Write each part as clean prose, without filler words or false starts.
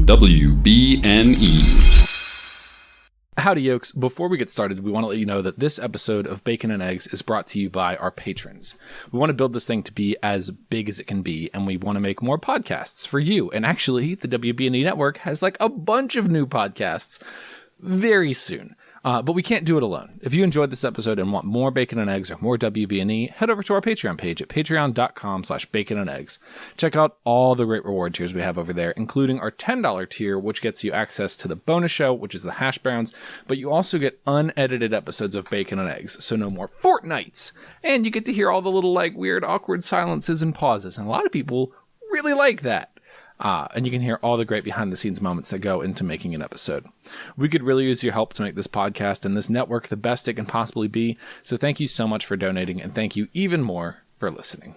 WBNE. Howdy, yokes. Before we get started, we want to let you know that this episode of Bacon and Eggs is brought to you by our patrons. We want to build this thing to be as big as it can be, and we want to make more podcasts for you. And actually, the WBNE network has like a bunch of new podcasts very soon. But we can't do it alone. If you enjoyed this episode and want more Bacon and Eggs or more WBNE, head over to our Patreon page at patreon.com/baconandeggs. Check out all the great reward tiers we have over there, including our $10 tier, which gets you access to the bonus show, which is the Hash Browns, but you also get unedited episodes of Bacon and Eggs, so no more fortnights. And you get to hear all the little like weird awkward silences and pauses, and a lot of people really like that. And you can hear all the great behind-the-scenes moments that go into making an episode. We could really use your help to make this podcast and this network the best it can possibly be, so thank you so much for donating, and thank you even more for listening.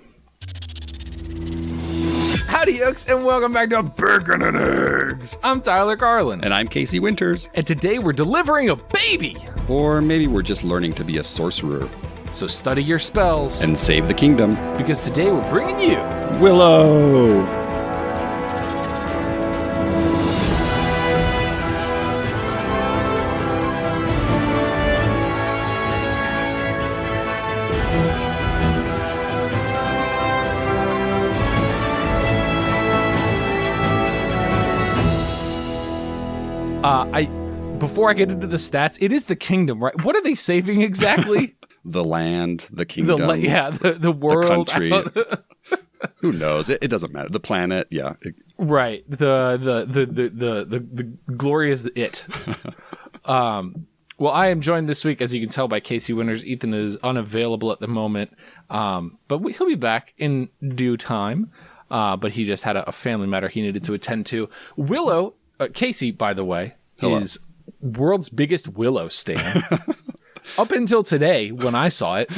Howdy, yokes, and welcome back to Bacon and Eggs! I'm Tyler Carlin. And I'm Casey Winters. And today we're delivering a baby! Or maybe we're just learning to be a sorcerer. So study your spells. And save the kingdom. Because today we're bringing you... Willow! Before I get into the stats, it is the kingdom, right? What are they saving exactly? The land, the kingdom, the world, the country. Who knows? It doesn't matter. The planet, yeah. Right. The glorious it. Well, I am joined this week, as you can tell by Casey Winters. Ethan is unavailable at the moment, but he'll be back in due time. But he just had a family matter he needed to attend to. Willow, Casey, by the way, is world's biggest Willow stan. Up until today, when I saw it.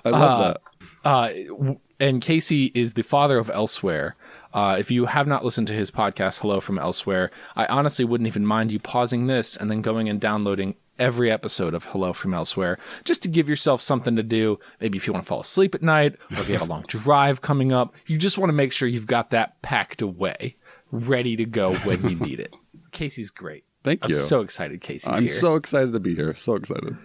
I love that. And Casey is the father of Elsewhere. If you have not listened to his podcast, Hello from Elsewhere, I honestly wouldn't even mind you pausing this and then going and downloading every episode of Hello from Elsewhere, just to give yourself something to do. Maybe if you want to fall asleep at night, or if you have a long drive coming up, you just want to make sure you've got that packed away, ready to go when you need it. Casey's great. Thank you. I'm so excited Casey's here. I'm so excited to be here. So excited.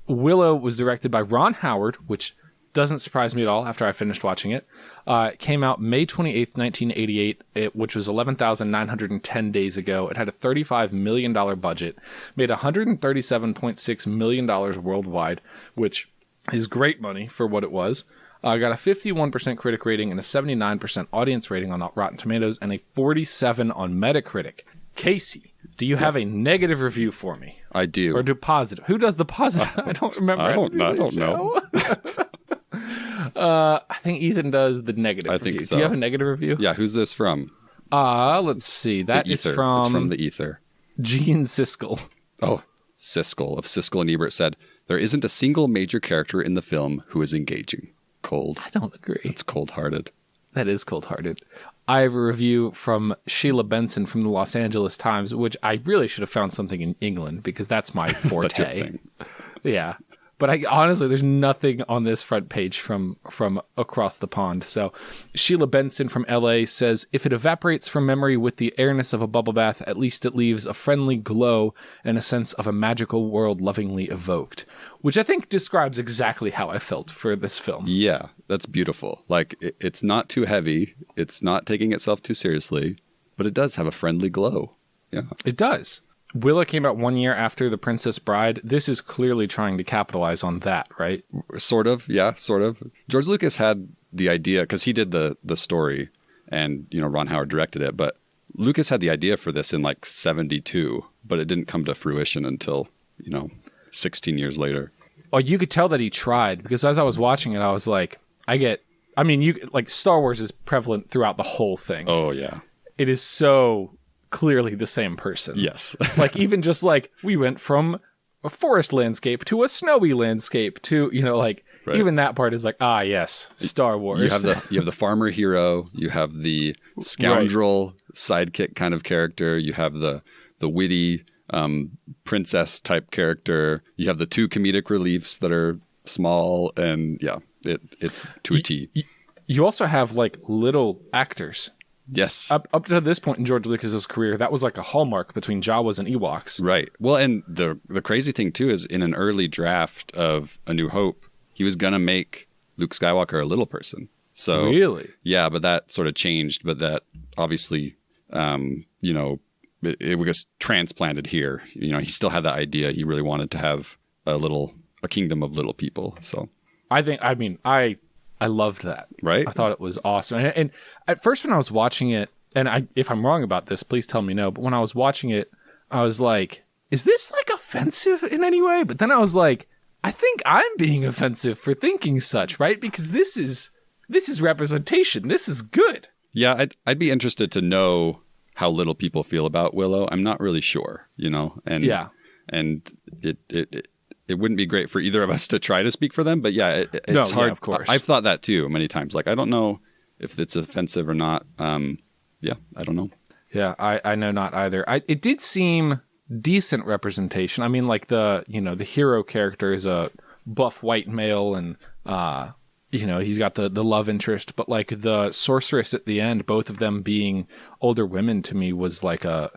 Willow was directed by Ron Howard, which doesn't surprise me at all after I finished watching it. It came out May 28th, 1988, which was 11,910 days ago. It had a $35 million budget, made $137.6 million worldwide, which is great money for what it was. Got a 51% critic rating and a 79% audience rating on Rotten Tomatoes and a 47 on Metacritic. Casey, do you have a negative review for me? I do. Or do positive? Who does the positive? I don't remember. I don't know. I think Ethan does the negative review. Think so. Do you have a negative review? Yeah, who's this from? Let's see. That is from... It's from the Ether. Gene Siskel. Oh, Siskel of Siskel and Ebert said, "There isn't a single major character in the film who is engaging." Cold. I don't agree. It's cold-hearted. That is cold-hearted. I have a review from Sheila Benson from the Los Angeles Times, which I really should have found something in England because that's my forte. That's your thing. Yeah. But honestly, there's nothing on this front page from across the pond. So Sheila Benson from LA says, "If it evaporates from memory with the airness of a bubble bath, at least it leaves a friendly glow and a sense of a magical world lovingly evoked." Which I think describes exactly how I felt for this film. Yeah, that's beautiful. Like, it's not too heavy. It's not taking itself too seriously, but it does have a friendly glow. Yeah. It does. Willow came out 1 year after The Princess Bride. This is clearly trying to capitalize on that, right? Sort of, yeah, sort of. George Lucas had the idea, because he did the story, and, Ron Howard directed it, but Lucas had the idea for this in, 72, but it didn't come to fruition until, 16 years later. Oh, you could tell that he tried, because as I was watching it, I was like, Star Wars is prevalent throughout the whole thing. Oh, yeah. It is so clearly the same person. Yes. Even just we went from a forest landscape to a snowy landscape to, right. Even that part is yes, Star Wars. You have the farmer hero, you have the scoundrel sidekick kind of character, you have the witty princess type character, you have the two comedic reliefs that are small, and it's to a T. You also have little actors Yes. Up to this point in George Lucas's career, that was like a hallmark between Jawas and Ewoks. Right. Well, and the crazy thing too is in an early draft of A New Hope, he was gonna make Luke Skywalker a little person. So really, yeah, but that sort of changed. But that obviously, it was transplanted here. He still had that idea. He really wanted to have a kingdom of little people. So I loved that. Right. I thought it was awesome. And at first when I was watching it, and if I'm wrong about this, please tell me no. But when I was watching it, I was like, is this like offensive in any way? But then I was like, I think I'm being offensive for thinking such, right? Because this is representation. This is good. Yeah, I'd be interested to know how little people feel about Willow. I'm not really sure, and yeah, and it wouldn't be great for either of us to try to speak for them. But yeah, it's hard. Yeah, of course, I've thought that too many times. Like I don't know if it's offensive or not. Yeah, I don't know. Yeah, I know not either. It did seem decent representation. I mean, like the hero character is a buff white male, and he's got the love interest, but like the sorceress at the end, both of them being older women, to me was like at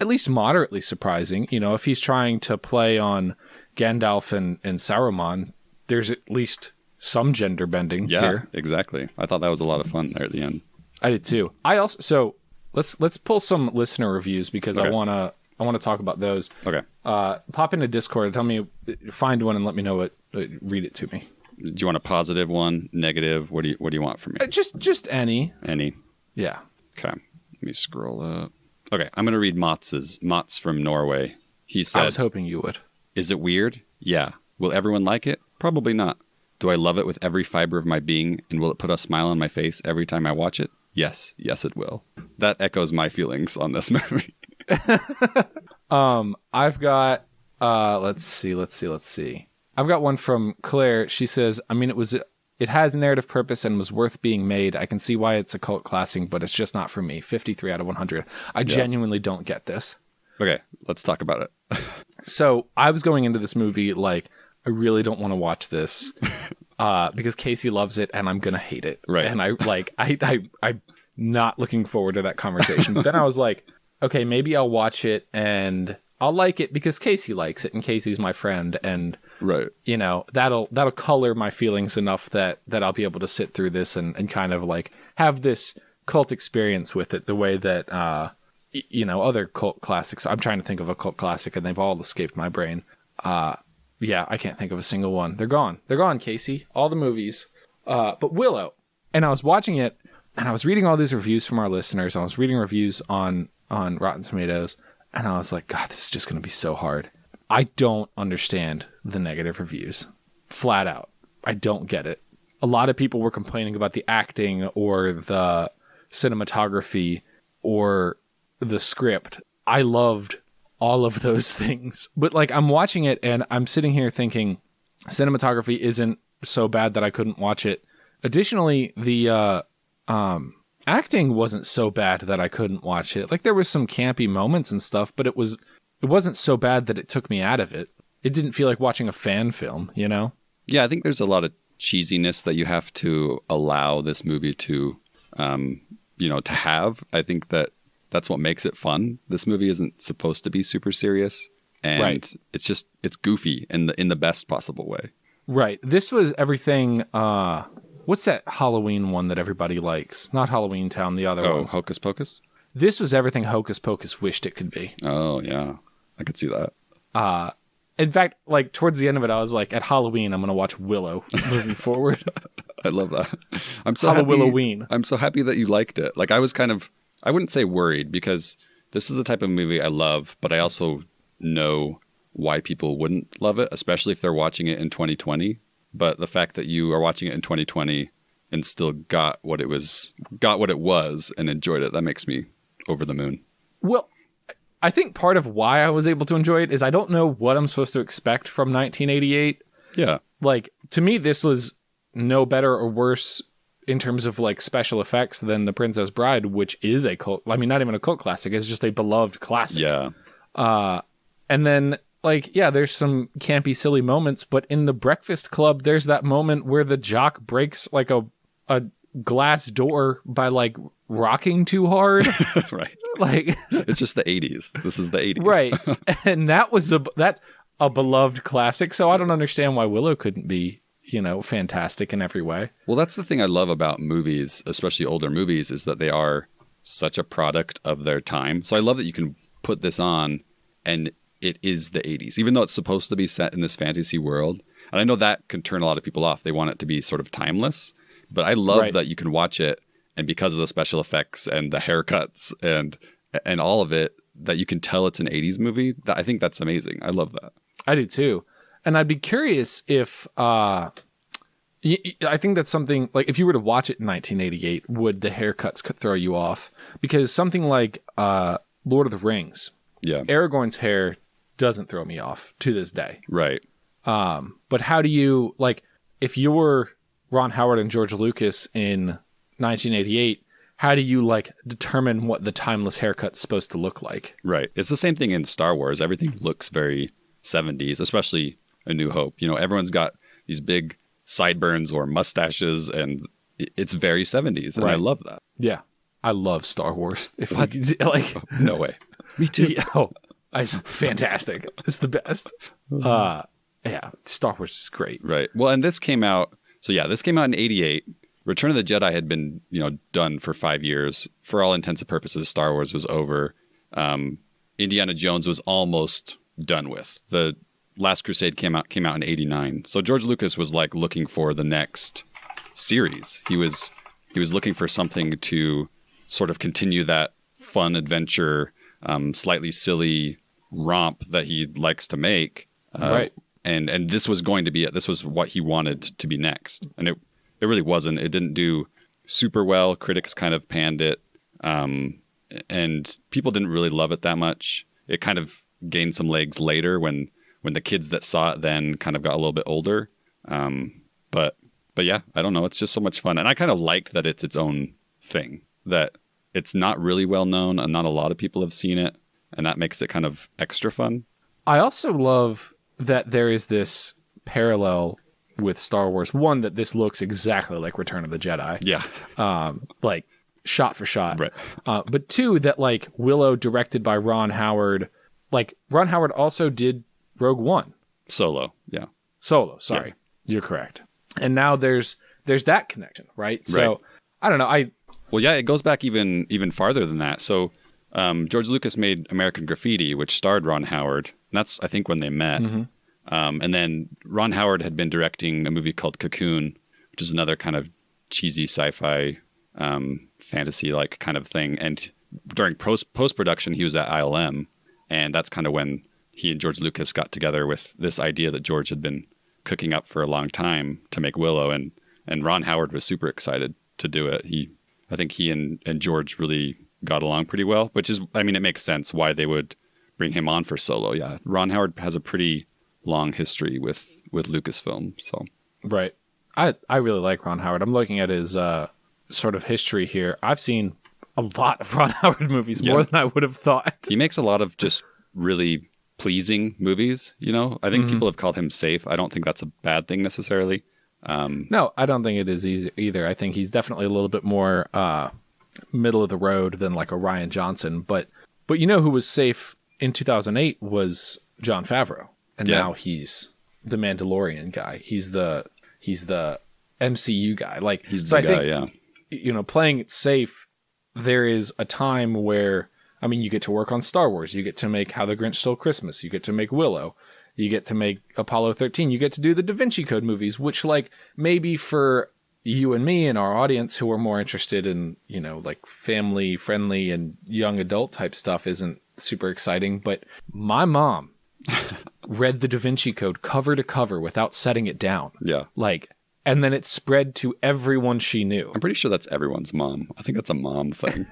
least moderately surprising. If he's trying to play on Gandalf and Saruman, there's at least some gender bending here. Yeah, exactly. I thought that was a lot of fun there at the end. I did too. Let's pull some listener reviews because okay. I want to talk about those. Okay. Pop into Discord. Tell me, find one and let me know what. Read it to me. Do you want a positive one, negative? What do you want from me? Just any. Any. Yeah. Okay. Let me scroll up. Okay, I'm going to read Mats from Norway. He said, I was hoping you would. Is it weird? Yeah. Will everyone like it? Probably not. Do I love it with every fiber of my being, and will it put a smile on my face every time I watch it? Yes. Yes, it will. That echoes my feelings on this movie. I've got, let's see. I've got one from Claire. She says, it has narrative purpose and was worth being made. I can see why it's a cult classic, but it's just not for me. 53 out of 100. I genuinely don't get this. Okay, let's talk about it. So I was going into this movie like, I really don't want to watch this because Casey loves it and I'm going to hate it. Right. And I'm not looking forward to that conversation. But then I was like, okay, maybe I'll watch it and I'll like it because Casey likes it and Casey's my friend. And right. That'll color my feelings enough that I'll be able to sit through this and kind of like have this cult experience with it the way that, other cult classics. I'm trying to think of a cult classic and they've all escaped my brain. Yeah, I can't think of a single one. They're gone. They're gone, Casey. All the movies. But Willow. And I was watching it and I was reading all these reviews from our listeners. I was reading reviews on Rotten Tomatoes and I was like, God, this is just going to be so hard. I don't understand the negative reviews. Flat out. I don't get it. A lot of people were complaining about the acting or the cinematography or the script. I loved all of those things. But like I'm watching it and I'm sitting here thinking cinematography isn't so bad that I couldn't watch it. Additionally, the acting wasn't so bad that I couldn't watch it. Like there was some campy moments and stuff, but it wasn't so bad that it took me out of it. It didn't feel like watching a fan film, Yeah, I think there's a lot of cheesiness that you have to allow this movie to, to have. I think that's what makes it fun. This movie isn't supposed to be super serious, and right. It's goofy in the best possible way. Right. This was everything. What's that Halloween one that everybody likes? Not Halloween Town, the other one. Oh, Hocus Pocus? This was everything Hocus Pocus wished it could be. Oh, yeah. I could see that. In fact, like towards the end of it, I was like, at Halloween, I'm going to watch Willow moving forward. I love that. I'm so happy. Halloween. I'm so happy that you liked it. Like I was I wouldn't say worried because this is the type of movie I love, but I also know why people wouldn't love it, especially if they're watching it in 2020. But the fact that you are watching it in 2020 and still got what it was and enjoyed it, that makes me over the moon. Well, I think part of why I was able to enjoy it is I don't know what I'm supposed to expect from 1988. Yeah. Like, to me, this was no better or worse in terms of like special effects than The Princess Bride, which is a cult. I mean, not even a cult classic. It's just a beloved classic. Yeah. And then like, yeah, there's some campy, silly moments, but in The Breakfast Club, there's that moment where the jock breaks like a glass door by like rocking too hard. Right. Like It's just the 80s. This is the 80s. right. And that's a beloved classic. So I don't understand why Willow couldn't be, fantastic in every way. Well, that's the thing I love about movies, especially older movies, is that they are such a product of their time. So I love that you can put this on and it is the 80s, even though it's supposed to be set in this fantasy world. And I know that can turn a lot of people off. They want it to be sort of timeless. But I love that you can watch it, and because of the special effects and the haircuts and all of it, that you can tell it's an 80s movie. I think that's amazing. I love that. I do too. And I'd be curious if I think that's something like if you were to watch it in 1988, would the haircuts throw you off? Because something like Lord of the Rings, Aragorn's hair doesn't throw me off to this day. Right. But how do you, like, if you're Ron Howard and George Lucas in 1988, how do you like determine what the timeless haircut's supposed to look like? Right. It's the same thing in Star Wars. Everything looks very 70s, especially A New Hope. Everyone's got these big sideburns or mustaches, and it's very 70s, and I love that. Yeah. I love Star Wars. If I could, like, no way. Me too. It's fantastic. It's the best. Yeah, Star Wars is great. Right. Well, and this came out. So yeah, this came out in 88. Return of the Jedi had been, done for 5 years. For all intents and purposes, Star Wars was over. Indiana Jones was almost done with. The Last Crusade came out in 89. So George Lucas was like looking for the next series. He was looking for something to sort of continue that fun adventure, slightly silly romp that he likes to make. Right. And this was going to be it. This was what he wanted to be next. And it really wasn't. It didn't do super well. Critics kind of panned it. And people didn't really love it that much. It kind of gained some legs later when the kids that saw it then kind of got a little bit older. But yeah, I don't know. It's just so much fun. And I kind of like that it's its own thing, that it's not really well known and not a lot of people have seen it. And that makes it kind of extra fun. I also love that there is this parallel with Star Wars. One, that this looks exactly like Return of the Jedi. Yeah. Like shot for shot. Right. But two, that like Willow, directed by Ron Howard. Like Ron Howard also did Rogue One. Solo. Yeah. Sorry. Yeah. You're correct. And now there's that connection, right? So I don't know. Well, yeah, it goes back even farther than that. So George Lucas made American Graffiti, which starred Ron Howard. And that's, I think, when they met. Mm-hmm. And then Ron Howard had been directing a movie called Cocoon, which is another kind of cheesy sci-fi fantasy-like kind of thing. And during post-production, he was at ILM. And that's kind of when he and George Lucas got together with this idea that George had been cooking up for a long time to make Willow. And Ron Howard was super excited to do it. I think he and George really got along pretty well, which is, I mean, it makes sense why they would bring him on for Solo. Yeah. Ron Howard has a pretty long history with Lucasfilm. So right. I really like Ron Howard. I'm looking at his sort of history here. I've seen a lot of Ron Howard movies, more than I would have thought. He makes a lot of just really pleasing movies. I think people have called him safe. I don't think that's a bad thing necessarily. No, I don't think it is either. I think he's definitely a little bit more middle of the road than like a Rian Johnson. But who was safe in 2008 was Jon Favreau. And now he's the Mandalorian guy. He's the MCU guy. Like he's the guy, yeah. Playing it safe, there is a time where, I mean, you get to work on Star Wars. You get to make How the Grinch Stole Christmas. You get to make Willow. You get to make Apollo 13. You get to do the Da Vinci Code movies, which like maybe for you and me and our audience who are more interested in, like family friendly and young adult type stuff isn't super exciting. But my mom read the Da Vinci Code cover to cover without setting it down. Yeah. And then it spread to everyone she knew. I'm pretty sure that's everyone's mom. I think that's a mom thing.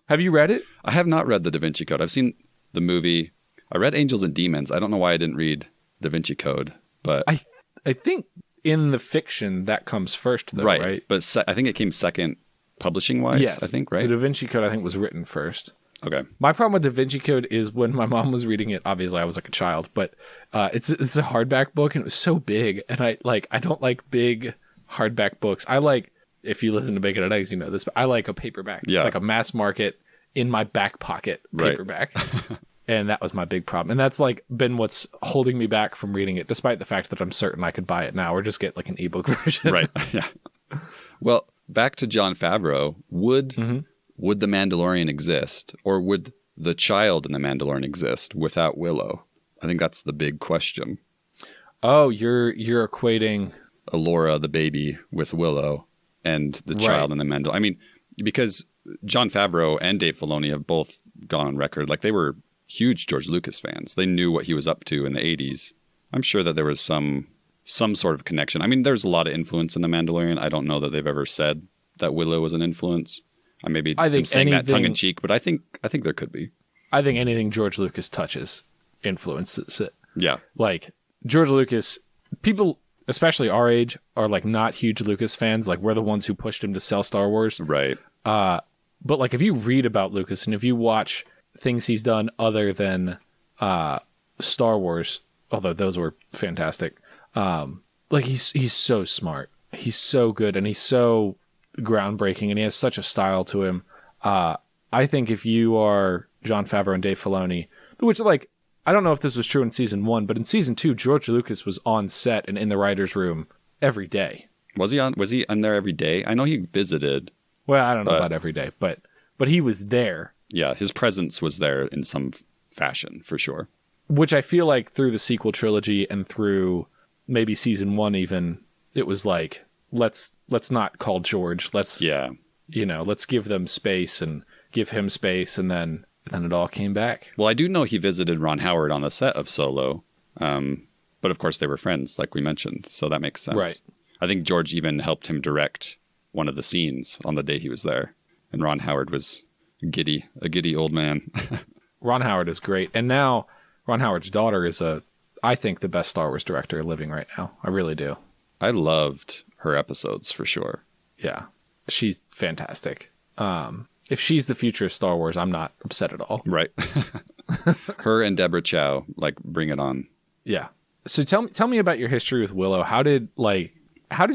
Have you read it? I have not read the Da Vinci Code. I've seen the movie. I read Angels and Demons. I don't know why I didn't read Da Vinci Code, but I think in the fiction that comes first, though, right? But I think it came second publishing wise. Yes, I think, right? The Da Vinci Code, I think, was written first. Okay. My problem with Da Vinci Code is when my mom was reading it. Obviously, I was like a child, but it's a hardback book, and it was so big, and I don't like big hardback books. I like if you listen to Bacon and Eggs, you know this, but I like a paperback. Yeah. Like a mass market, in my back pocket paperback. Right. And that was my big problem. And that's like been what's holding me back from reading it, despite the fact that I'm certain I could buy it now or just get like an ebook version. Right. Yeah. Well, back to Jon Favreau. Would The Mandalorian exist, or would the child in The Mandalorian exist without Willow? I think that's the big question. Oh, you're equating Alora, the baby, with Willow and the child in The Mandalorian. I mean, because Jon Favreau and Dave Filoni have both gone on record. Like, they were huge George Lucas fans. They knew what he was up to in the 80s. I'm sure that there was some sort of connection. I mean, there's a lot of influence in The Mandalorian. I don't know that they've ever said that Willow was an influence. I think saying that tongue in cheek, but I think there could be. I think anything George Lucas touches influences it. Yeah. Like, George Lucas, people, especially our age, are like not huge Lucas fans. Like, we're the ones who pushed him to sell Star Wars. Right. But like, if you read about Lucas and if you watch things he's done other than Star Wars, although those were fantastic, like he's so smart. He's so good and he's so groundbreaking and he has such a style to him. I think if you are Jon Favreau and Dave Filoni, which, like, I don't know if this was true in season 1, but in season 2, George Lucas was on set and in the writer's room every day. Was he on there every day? I know he visited. Well, I don't know about every day, but he was there. Yeah, his presence was there in some fashion, for sure. Which I feel like through the sequel trilogy and through maybe season 1 even, it was like, let's not call George. Let's give them space and give him space, and then it all came back. Well, I do know he visited Ron Howard on the set of Solo, but of course they were friends, like we mentioned, so that makes sense. Right. I think George even helped him direct one of the scenes on the day he was there, and Ron Howard was a giddy old man. Ron Howard is great, and now Ron Howard's daughter is I think the best Star Wars director living right now. I really do. I loved her episodes for sure. Yeah, she's fantastic. If she's the future of Star Wars, I'm not upset at all. Right. Her and Deborah Chow, like, bring it on. Yeah. So tell me about your history with Willow. How did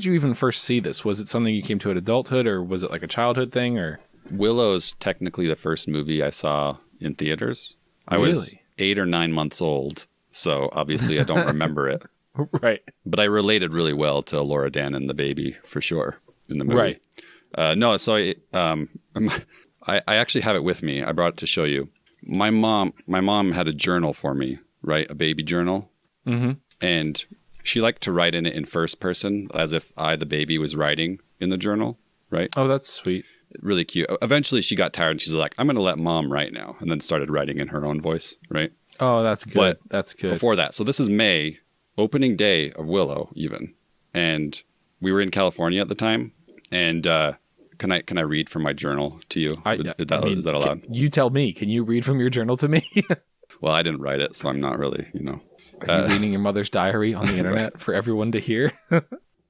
you even first see this? Was it something you came to at adulthood, or was it like a childhood thing? Or Willow's technically the first movie I saw in theaters. I was 8 or 9 months old, so obviously I don't remember it. Right. But I related really well to Laura Dan and the baby, for sure, in the movie. Right. No, so I actually have it with me. I brought it to show you. My mom had a journal for me, right? A baby journal. Mm-hmm. And she liked to write in it in first person, as if I, the baby, was writing in the journal, right? Oh, that's sweet. Really cute. Eventually she got tired and she's like, I'm going to let mom write now. And then started writing in her own voice, right? Oh, that's good. But that's good. Before that. So this is May, opening day of Willow even. And we were in California at the time. And can I read from my journal to you? Is that allowed? You tell me. Can you read from your journal to me? Well, I didn't write it, so I'm not really, Are you reading your mother's diary on the internet for everyone to hear?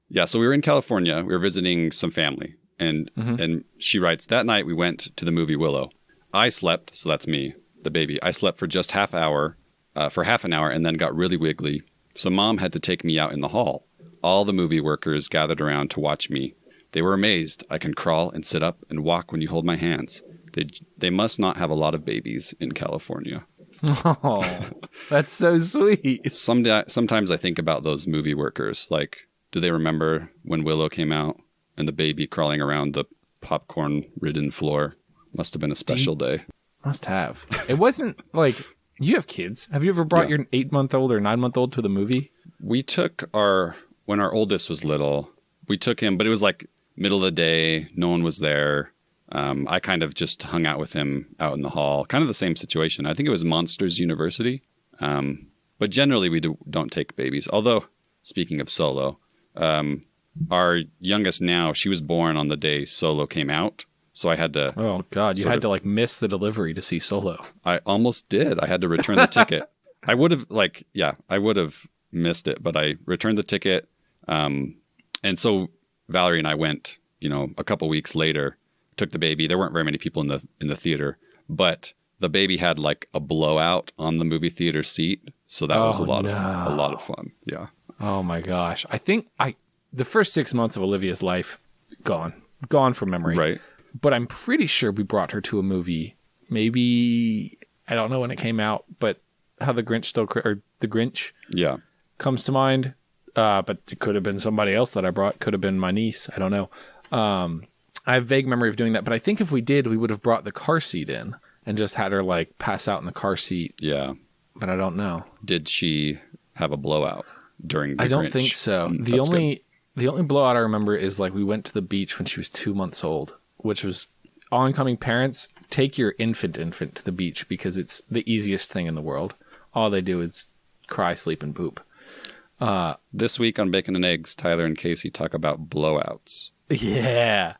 Yeah, so we were in California. We were visiting some family. And she writes, that night we went to the movie Willow. I slept, so that's me, the baby. I slept for just half an hour, and then got really wiggly. So mom had to take me out in the hall. All the movie workers gathered around to watch me. They were amazed. I can crawl and sit up and walk when you hold my hands. They must not have a lot of babies in California. Oh, that's so sweet. Sometimes I think about those movie workers. Like, do they remember when Willow came out and the baby crawling around the popcorn-ridden floor? Must have been a special day. Must have. It wasn't like, you have kids. Have you ever brought your 8-month-old or 9-month-old to the movie? We took when our oldest was little, we took him, but it was like middle of the day. No one was there. I kind of just hung out with him out in the hall. Kind of the same situation. I think it was Monsters University. But generally we don't take babies. Although, speaking of Solo, our youngest now, she was born on the day Solo came out. So I had to... Oh, God. You had to like miss the delivery to see Solo. I almost did. I had to return the ticket. I would have missed it, but I returned the ticket. And so Valerie and I went, a couple weeks later, took the baby. There weren't very many people in the theater, but the baby had like a blowout on the movie theater seat. So that was a lot of fun. Yeah. Oh my gosh. I think the first 6 months of Olivia's life, gone. gone from memory. Right. But I'm pretty sure we brought her to a movie. Maybe, I don't know when it came out, but how the Grinch Yeah. comes to mind. But it could have been somebody else that I brought. Could have been my niece. I don't know. I have vague memory of doing that. But I think if we did, we would have brought the car seat in and just had her like pass out in the car seat. Yeah. But I don't know. Did she have a blowout during the I don't Grinch? think so. The only blowout I remember is like we went to the beach when she was 2 months old, which was oncoming parents, take your infant to the beach because it's the easiest thing in the world. All they do is cry, sleep, and poop. This week on Bacon and Eggs, Tyler and Casey talk about blowouts. Yeah.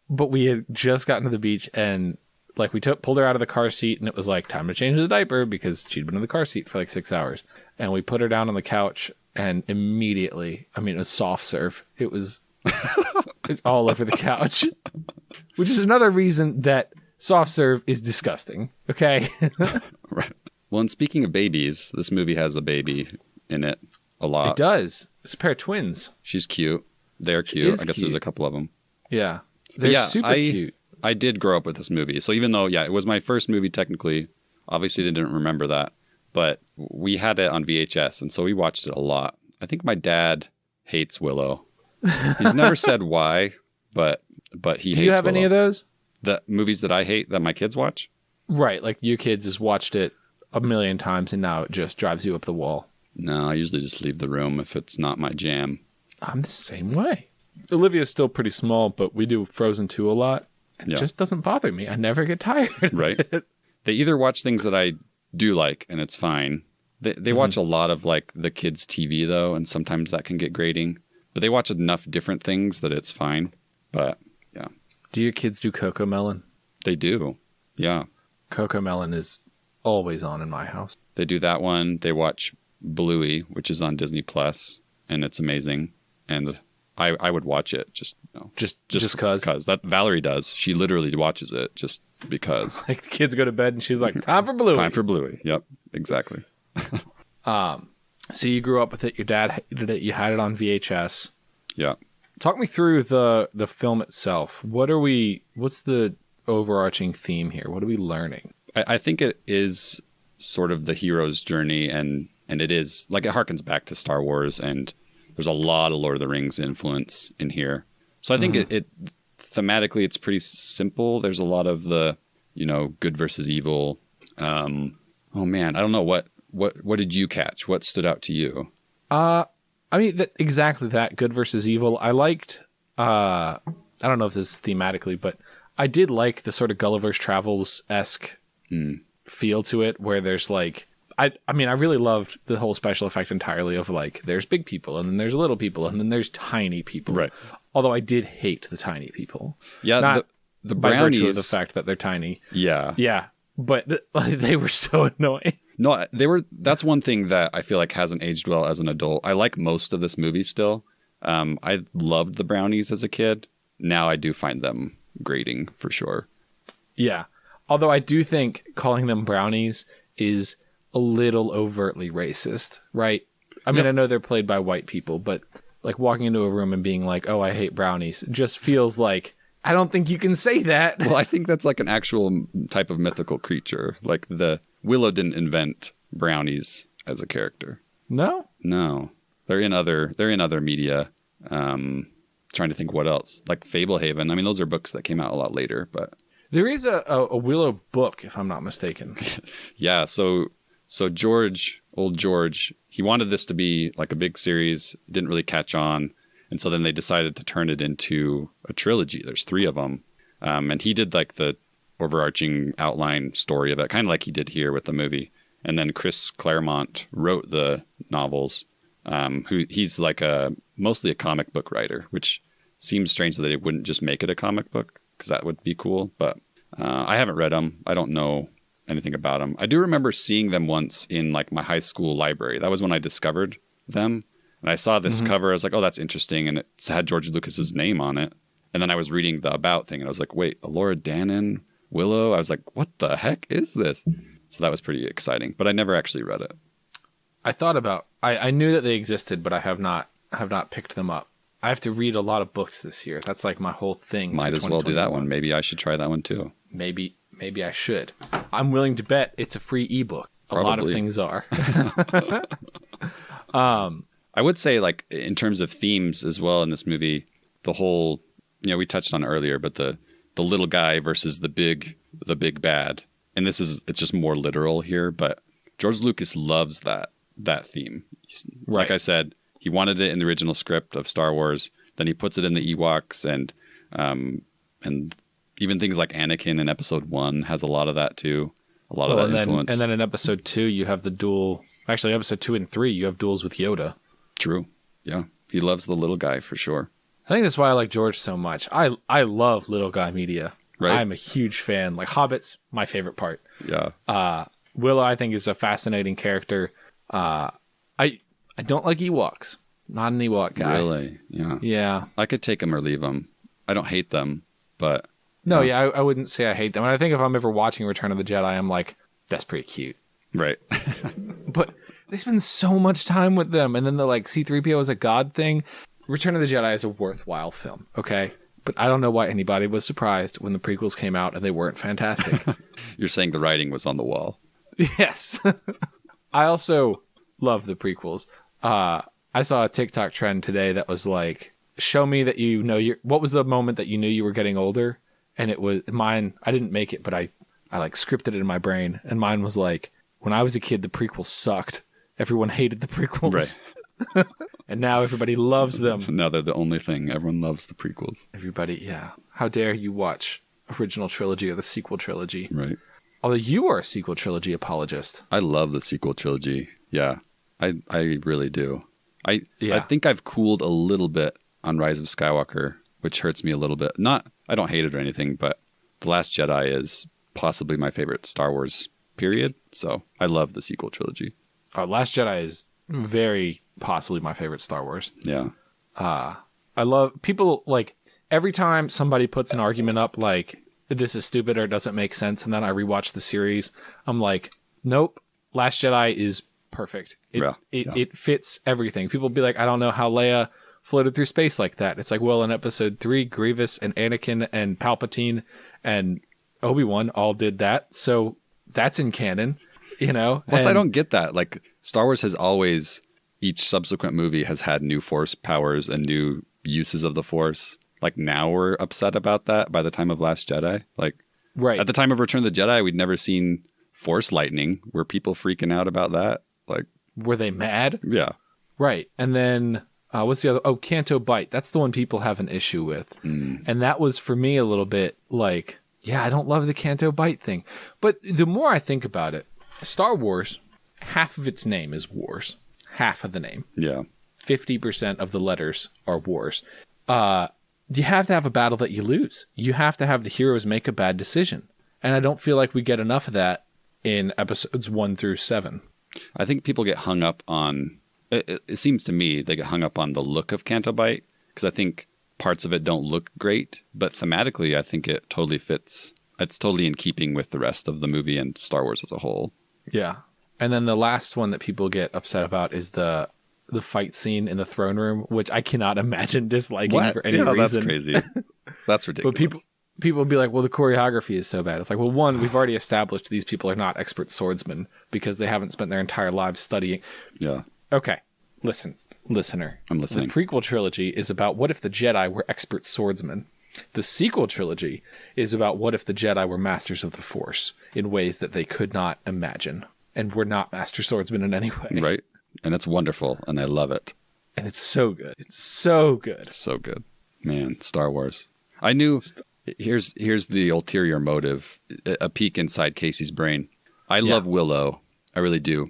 But we had just gotten to the beach and like we pulled her out of the car seat and it was like time to change the diaper because she'd been in the car seat for like 6 hours. And we put her down on the couch and immediately, I mean, it was soft serve. It was all over the couch, which is another reason that soft serve is disgusting. Okay. Right. Well, and speaking of babies, this movie has a baby in it a lot. It does. It's a pair of twins. She's cute. They're cute. I guess cute. there's a couple of them. Yeah. They're super cute. I did grow up with this movie. So even though, it was my first movie technically, obviously didn't remember that, but we had it on VHS. And so we watched it a lot. I think my dad hates Willow. He's never said why, but he hates Willow. Do you have any of those? The movies that I hate that my kids watch? Right. Like your kids has watched it a million times and now it just drives you up the wall. No, I usually just leave the room if it's not my jam. I'm the same way. Olivia's still pretty small, but we do Frozen 2 a lot. It just doesn't bother me. I never get tired of it. They either watch things that I do like, and it's fine. They watch a lot of like the kids' TV though, and sometimes that can get grating. But they watch enough different things that it's fine. But yeah. Do your kids do Coco Melon? They do. Yeah. Coco Melon is always on in my house. They do that one. They watch Bluey, which is on Disney Plus, and it's amazing. And I would watch it just because that Valerie does. She literally watches it just because. Like the kids go to bed and she's like, "Time for Bluey." Time for Bluey. Yep, exactly. So you grew up with it. Your dad hated it. You had it on VHS. Yeah. Talk me through the film itself. What's the overarching theme here? What are we learning? I think it is sort of the hero's journey, and it is like it harkens back to Star Wars, and there's a lot of Lord of the Rings influence in here. So I think it thematically it's pretty simple. There's a lot of the good versus evil. Oh man, I don't know what did you catch? What stood out to you? I mean exactly that good versus evil. I liked. I don't know if this is thematically, but I did like the sort of Gulliver's Travels-esque feel to it, where there's like. I mean, I really loved the whole special effect entirely of like, there's big people and then there's little people and then there's tiny people. Right. Although I did hate the tiny people. Yeah. Not the by brownies. virtue of the fact that they're tiny. Yeah. Yeah. But they were so annoying. No, that's one thing that I feel like hasn't aged well as an adult. I like most of this movie still. I loved the brownies as a kid. Now I do find them grating for sure. Yeah. Although I do think calling them brownies is a little overtly racist, right? I mean, I know they're played by white people, but like walking into a room and being like, "Oh, I hate brownies," just feels like I don't think you can say that. Well, I think that's like an actual type of mythical creature. Like the Willow didn't invent brownies as a character. No, they're in other media. Trying to think what else, like Fablehaven. I mean, those are books that came out a lot later, but there is a Willow book, if I'm not mistaken. Yeah, so old George, he wanted this to be like a big series, didn't really catch on. And so then they decided to turn it into a trilogy. There's 3 of them. And he did like the overarching outline story of it, kind of like he did here with the movie. And then Chris Claremont wrote the novels, he's like mostly a comic book writer, which seems strange that they wouldn't just make it a comic book because that would be cool. But I haven't read them. I don't know anything about them. I do remember seeing them once in like my high school library. That was when I discovered them. And I saw this cover. I was like, oh, that's interesting. And it had George Lucas's name on it. And then I was reading the about thing and I was like, wait, Elora Danan, Willow. I was like, what the heck is this? So that was pretty exciting, but I never actually read it. I thought about, I knew that they existed, but I have not picked them up. I have to read a lot of books this year. That's like my whole thing. Might as well do that one. Maybe I should try that one too. Maybe I should. I'm willing to bet it's a free ebook. A lot of things are. I would say, like, in terms of themes as well in this movie, the whole, we touched on it earlier, but the little guy versus the big bad. And it's just more literal here, but George Lucas loves that theme. Like I said, he wanted it in the original script of Star Wars. Then he puts it in the Ewoks, and even things like Anakin in Episode 1 has a lot of that too. A lot of that influence. And then in Episode 2, you have the duel. Actually, Episode 2 and 3, you have duels with Yoda. True. Yeah. He loves the little guy for sure. I think that's why I like George so much. I love little guy media. Right. I'm a huge fan. Like Hobbit's my favorite part. Yeah. Willow, I think, is a fascinating character. I don't like Ewoks. Not an Ewok guy. Really? Yeah. Yeah. I could take them or leave them. I don't hate them, but... No, yeah, I wouldn't say I hate them. And I think if I'm ever watching Return of the Jedi, I'm like, that's pretty cute. Right. But they spend so much time with them. And then the like C-3PO is a god thing. Return of the Jedi is a worthwhile film, okay? But I don't know why anybody was surprised when the prequels came out and they weren't fantastic. You're saying the writing was on the wall. Yes. I also love the prequels. I saw a TikTok trend today that was like, show me that what was the moment that you knew you were getting older? And it was mine. I didn't make it, but I like scripted it in my brain. And mine was like, when I was a kid, the prequels sucked. Everyone hated the prequels. Right. And now everybody loves them. Now they're the only thing. Everyone loves the prequels. Everybody, yeah. How dare you watch original trilogy or the sequel trilogy? Right. Although you are a sequel trilogy apologist. I love the sequel trilogy. Yeah, I really do. I think I've cooled a little bit on Rise of Skywalker, which hurts me a little bit. I don't hate it or anything, but The Last Jedi is possibly my favorite Star Wars period. So I love the sequel trilogy. Last Jedi is very possibly my favorite Star Wars. Yeah. I love people like every time somebody puts an argument up like this is stupid or it doesn't make sense, and then I rewatch the series, I'm like, nope, Last Jedi is perfect. It fits everything. People be like, I don't know how Leia floated through space like that. It's like, well, in Episode 3, Grievous and Anakin and Palpatine and Obi-Wan all did that, so that's in canon, Plus, I don't get that. Like, Star Wars has always, each subsequent movie has had new Force powers and new uses of the Force. Like, now we're upset about that by the time of Last Jedi. Like, right. At the time of Return of the Jedi, we'd never seen Force lightning. Were people freaking out about that? Like, were they mad? Yeah. Right. And then, what's the other? Oh, Canto Bight. That's the one people have an issue with. And that was, for me, a little bit like, yeah, I don't love the Canto Bight thing. But the more I think about it, Star Wars, half of its name is wars. Half of the name. Yeah. 50% of the letters are wars. You have to have a battle that you lose. You have to have the heroes make a bad decision. And I don't feel like we get enough of that in episodes 1 through 7. I think people get hung up on, it seems to me, they get hung up on the look of Canto Bight, because I think parts of it don't look great, but thematically I think it totally fits. It's totally in keeping with the rest of the movie and Star Wars as a whole. Yeah. And then the last one that people get upset about is the fight scene in the throne room, which I cannot imagine disliking for any reason. That's crazy. That's ridiculous. But people will be like, well, the choreography is so bad. It's like, well, one, we've already established these people are not expert swordsmen because they haven't spent their entire lives studying. Yeah. Okay. Listen, listener. I'm listening. The prequel trilogy is about what if the Jedi were expert swordsmen. The sequel trilogy is about what if the Jedi were masters of the Force in ways that they could not imagine and were not master swordsmen in any way. Right. And it's wonderful, and I love it. And it's so good. It's so good. So good. Man, Star Wars. I knew... Here's the ulterior motive, a peek inside Casey's brain. I love Willow. I really do.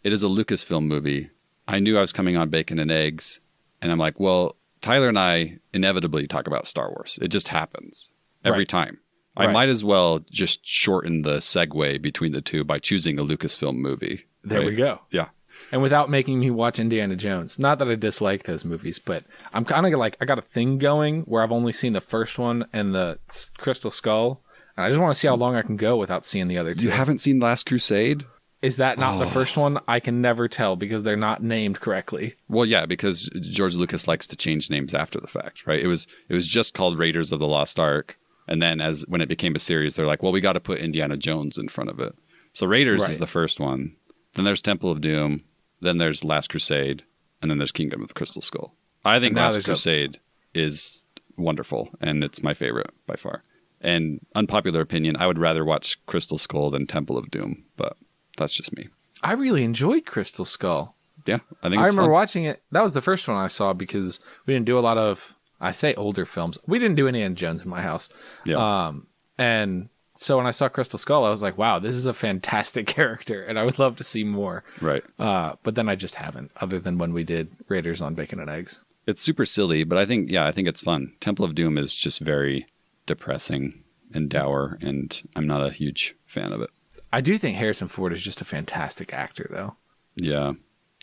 It is a Lucasfilm movie. I knew I was coming on Bacon and Eggs, and I'm like, well, Tyler and I inevitably talk about Star Wars. It just happens every time. I might as well just shorten the segue between the two by choosing a Lucasfilm movie. There we go. Yeah. And without making me watch Indiana Jones. Not that I dislike those movies, but I'm kind of like, I got a thing going where I've only seen the first one and the Crystal Skull. And I just want to see how long I can go without seeing the other two. You haven't seen Last Crusade? Is that not the first one? I can never tell because they're not named correctly. Well, yeah, because George Lucas likes to change names after the fact, right? It was just called Raiders of the Lost Ark. And then when it became a series, they're like, well, we got to put Indiana Jones in front of it. So Raiders is the first one. Then there's Temple of Doom. Then there's Last Crusade. And then there's Kingdom of the Crystal Skull. I think Last Crusade is wonderful. And it's my favorite by far. And unpopular opinion, I would rather watch Crystal Skull than Temple of Doom. But that's just me. I really enjoyed Crystal Skull. Yeah, I think I it's remember fun. watching it. That was the first one I saw because we didn't do a lot of, I say older films. We didn't do Indiana Jones in my house. Yeah. And so when I saw Crystal Skull, I was like, wow, this is a fantastic character. And I would love to see more. Right. But then I just haven't, other than when we did Raiders on Bacon and Eggs. It's super silly, but I think it's fun. Temple of Doom is just very depressing and dour, and I'm not a huge fan of it. I do think Harrison Ford is just a fantastic actor, though. Yeah,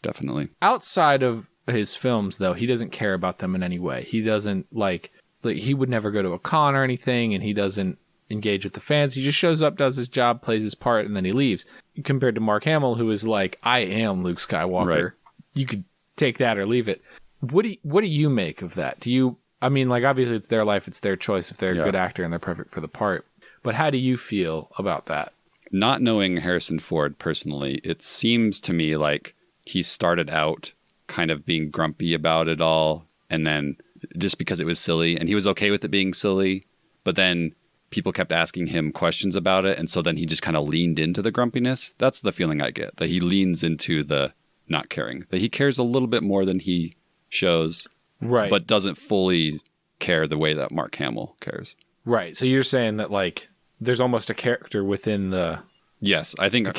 definitely. Outside of his films, though, he doesn't care about them in any way. He doesn't, like he would never go to a con or anything, and he doesn't engage with the fans. He just shows up, does his job, plays his part, and then he leaves. Compared to Mark Hamill, who is like, I am Luke Skywalker. Right. You could take that or leave it. What do you make of that? Obviously it's their life, it's their choice if they're a good actor and they're perfect for the part. But how do you feel about that? Not knowing Harrison Ford personally, it seems to me like he started out kind of being grumpy about it all, and then just because it was silly, and he was okay with it being silly, but then people kept asking him questions about it, and so then he just kind of leaned into the grumpiness. That's the feeling I get, that he leans into the not caring, that he cares a little bit more than he shows, right? But doesn't fully care the way that Mark Hamill cares. Right. So you're saying that like there's almost a character within the. Yes, I think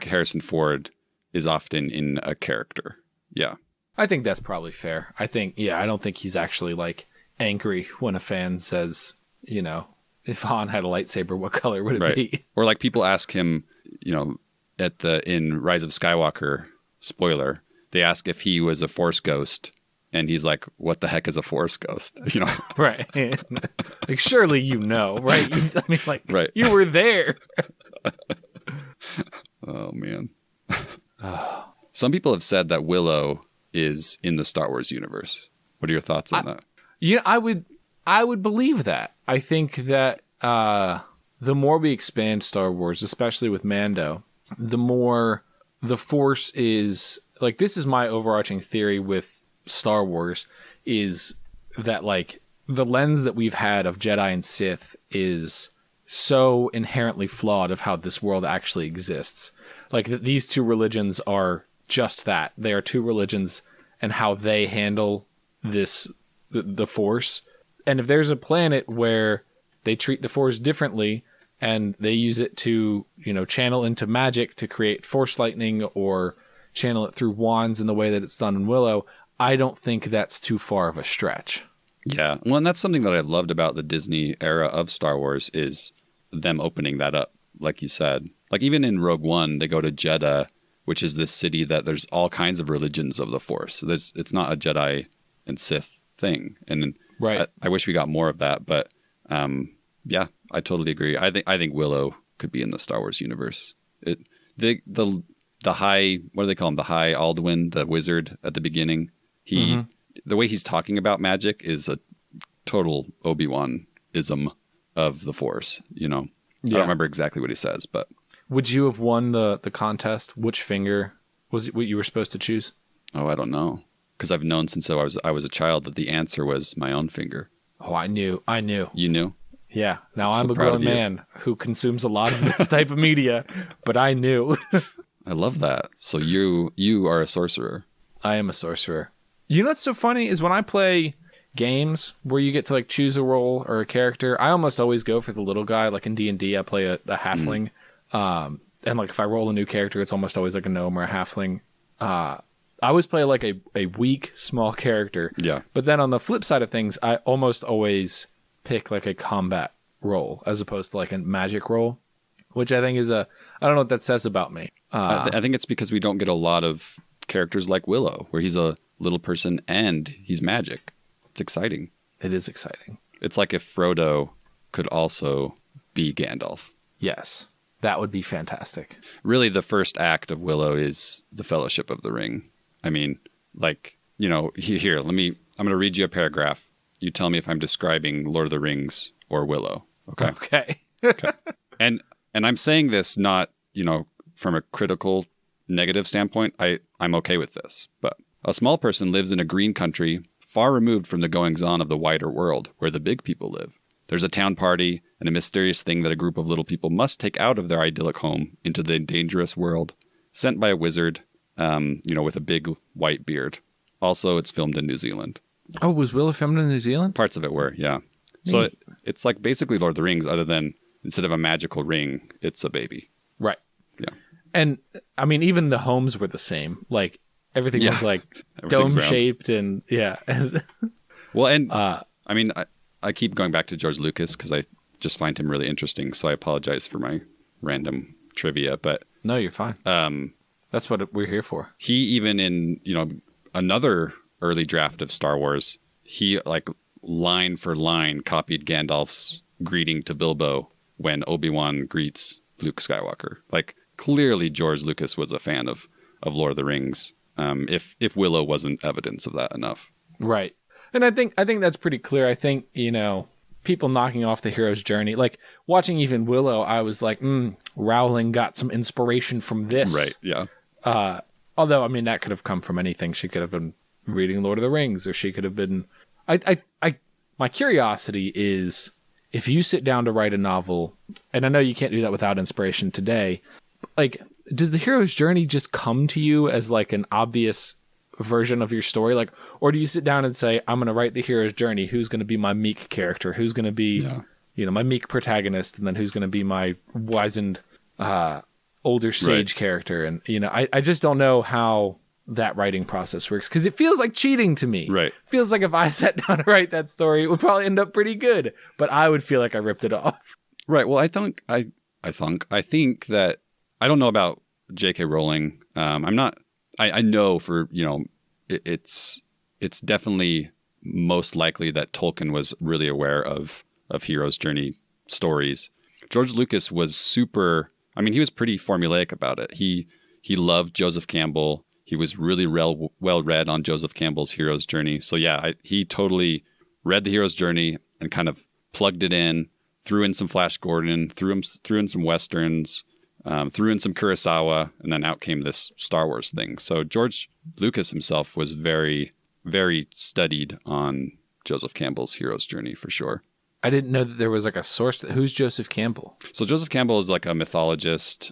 Harrison Ford is often in a character. Yeah. I think that's probably fair. I don't think he's actually like angry when a fan says, if Han had a lightsaber, what color would it be? Or like people ask him, in Rise of Skywalker, spoiler, they ask if he was a Force ghost. And he's like, what the heck is a Force ghost? Right. Like, surely right? Right. You were there. Oh, man. Some people have said that Willow is in the Star Wars universe. What are your thoughts on that? Yeah, I would believe that. I think that the more we expand Star Wars, especially with Mando, the more the Force is... Like, this is my overarching theory with Star Wars, is that like the lens that we've had of Jedi and Sith is so inherently flawed of how this world actually exists. Like that these two religions are just that. They are two religions, and how they handle the Force. And if there's a planet where they treat the Force differently and they use it to, channel into magic to create Force lightning or channel it through wands in the way that it's done in Willow, I don't think that's too far of a stretch. Yeah. Well, and that's something that I loved about the Disney era of Star Wars is them opening that up, like you said. Like even in Rogue One, they go to Jeddah, which is this city that there's all kinds of religions of the Force. So it's not a Jedi and Sith thing. And right. I wish we got more of that. But yeah, I totally agree. I think Willow could be in the Star Wars universe. The high, what do they call him? The High Alduin, the wizard at the beginning. The way he's talking about magic is a total Obi-Wan-ism of the Force, I don't remember exactly what he says, but... Would you have won the contest? Which finger was it what you were supposed to choose? Oh, I don't know. Because I've known since I was a child that the answer was my own finger. Oh, I knew. You knew? Yeah. Now I'm a grown man who consumes a lot of this type of media, but I knew. I love that. So you are a sorcerer. I am a sorcerer. You know what's so funny is when I play games where you get to like choose a role or a character, I almost always go for the little guy. Like in D&D, I play a halfling. And like if I roll a new character, it's almost always like a gnome or a halfling. I always play like a weak, small character. Yeah. But then on the flip side of things, I almost always pick like a combat role as opposed to like a magic role, which I think is I don't know what that says about me. I think it's because we don't get a lot of characters like Willow, where he's a little person and he's magic. It's exciting. It is exciting. It's like if Frodo could also be Gandalf. Yes. That would be fantastic. Really, the first act of Willow is the Fellowship of the Ring. I mean, like, you know, here, I'm going to read you a paragraph. You tell me if I'm describing Lord of the Rings or Willow. Okay. Okay. Okay. And I'm saying this not, you know, from a critical negative standpoint. I'm okay with this. But a small person lives in a green country far removed from the goings-on of the wider world where the big people live. There's a town party and a mysterious thing that a group of little people must take out of their idyllic home into the dangerous world, sent by a wizard, with a big white beard. Also, it's filmed in New Zealand. Oh, was Willow filmed in New Zealand? Parts of it were, yeah. So it's like basically Lord of the Rings, other than instead of a magical ring, it's a baby. Right. Yeah. And I mean, even the homes were the same. Like everything was like dome shaped and yeah. Well, and I mean, I keep going back to George Lucas because I just find him really interesting. So I apologize for my random trivia, but no, you're fine. That's what we're here for. He even in, another early draft of Star Wars, he like line for line copied Gandalf's greeting to Bilbo when Obi-Wan greets Luke Skywalker. Like clearly George Lucas was a fan of Lord of the Rings. If Willow wasn't evidence of that enough. Right. And I think that's pretty clear. I think, people knocking off the hero's journey, like watching even Willow, I was like, Rowling got some inspiration from this. Right. Yeah. Although, I mean, that could have come from anything. She could have been reading Lord of the Rings, or she could have been, my curiosity is if you sit down to write a novel, and I know you can't do that without inspiration today, like, does the hero's journey just come to you as like an obvious version of your story? Like, or do you sit down and say, I'm going to write the hero's journey. Who's going to be my meek character? Who's going to be, my meek protagonist? And then who's going to be my wizened, older sage character? And, I just don't know how that writing process works because it feels like cheating to me. Right. Feels like if I sat down to write that story, it would probably end up pretty good, but I would feel like I ripped it off. Right. Well, I think that I don't know about J.K. Rowling. I know for, it's definitely most likely that Tolkien was really aware of hero's journey stories. George Lucas was he was pretty formulaic about it. He loved Joseph Campbell. He was really well read on Joseph Campbell's hero's journey. So yeah, he totally read the hero's journey and kind of plugged it in, threw in some Flash Gordon, threw in some Westerns, threw in some Kurosawa, and then out came this Star Wars thing. So George Lucas himself was very, very studied on Joseph Campbell's hero's journey for sure. I didn't know that there was like a source. Who's Joseph Campbell? So Joseph Campbell is like a mythologist.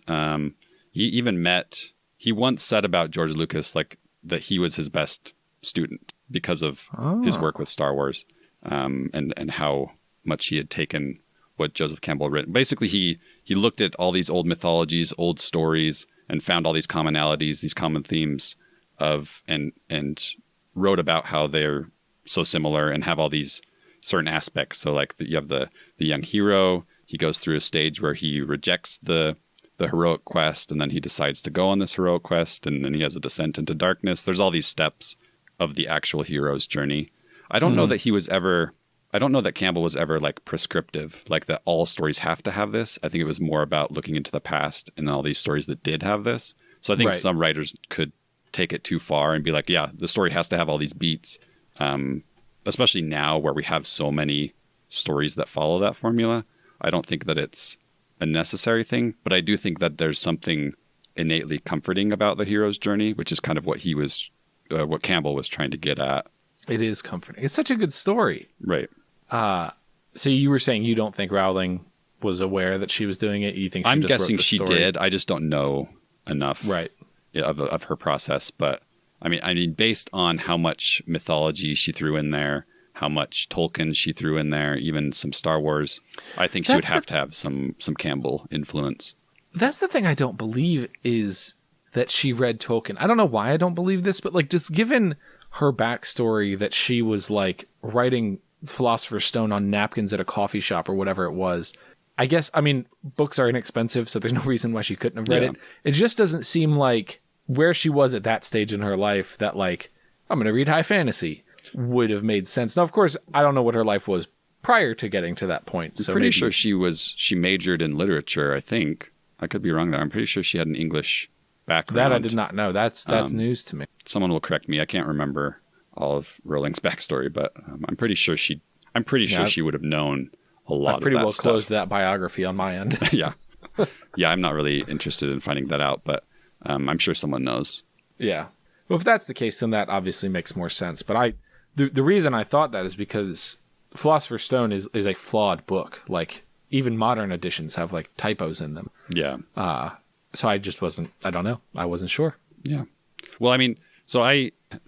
He once said about George Lucas like that he was his best student because of his work with Star Wars, and how much he had taken what Joseph Campbell had written. Basically, he looked at all these old mythologies, old stories, and found all these commonalities, these common themes and wrote about how they're so similar and have all these certain aspects. So like you have the young hero, he goes through a stage where he rejects the heroic quest, and then he decides to go on this heroic quest, and then he has a descent into darkness. There's all these steps of the actual hero's journey. I don't know that Campbell was ever like prescriptive, like that all stories have to have this. I think it was more about looking into the past and all these stories that did have this. So I think some writers could take it too far and be like, yeah, the story has to have all these beats. Especially now where we have so many stories that follow that formula. I don't think that it's a necessary thing, but I do think that there's something innately comforting about the hero's journey, which is kind of what what Campbell was trying to get at. It is comforting. It's such a good story. Right. So you were saying you don't think Rowling was aware that she was doing it? You think I'm guessing she did. I just don't know enough of her process. But I mean, based on how much mythology she threw in there, how much Tolkien she threw in there, even some Star Wars, I think she would have to have some Campbell influence. That's the thing I don't believe is that she read Tolkien. I don't know why I don't believe this, but like just given her backstory that she was like writing Philosopher's Stone on napkins at a coffee shop or whatever it was. I guess, I mean, books are inexpensive, so there's no reason why she couldn't have read it. It just doesn't seem like where she was at that stage in her life that like, I'm going to read high fantasy would have made sense. Now, of course, I don't know what her life was prior to getting to that point. I'm pretty sure she majored in literature, I think. I could be wrong there. I'm pretty sure she had an English background. That I did not know. That's news to me. Someone will correct me. I can't remember all of Rowling's backstory, but I'm pretty sure she would have known a lot. I've pretty of that well stuff. closed that biography on my end. Yeah. I'm not really interested in finding that out, but I'm sure someone knows. Yeah. Well, if that's the case, then that obviously makes more sense. But the reason I thought that is because Philosopher's Stone is a flawed book. Like, even modern editions have like typos in them. Yeah. So I just I don't know. I wasn't sure. Yeah. Well, I mean,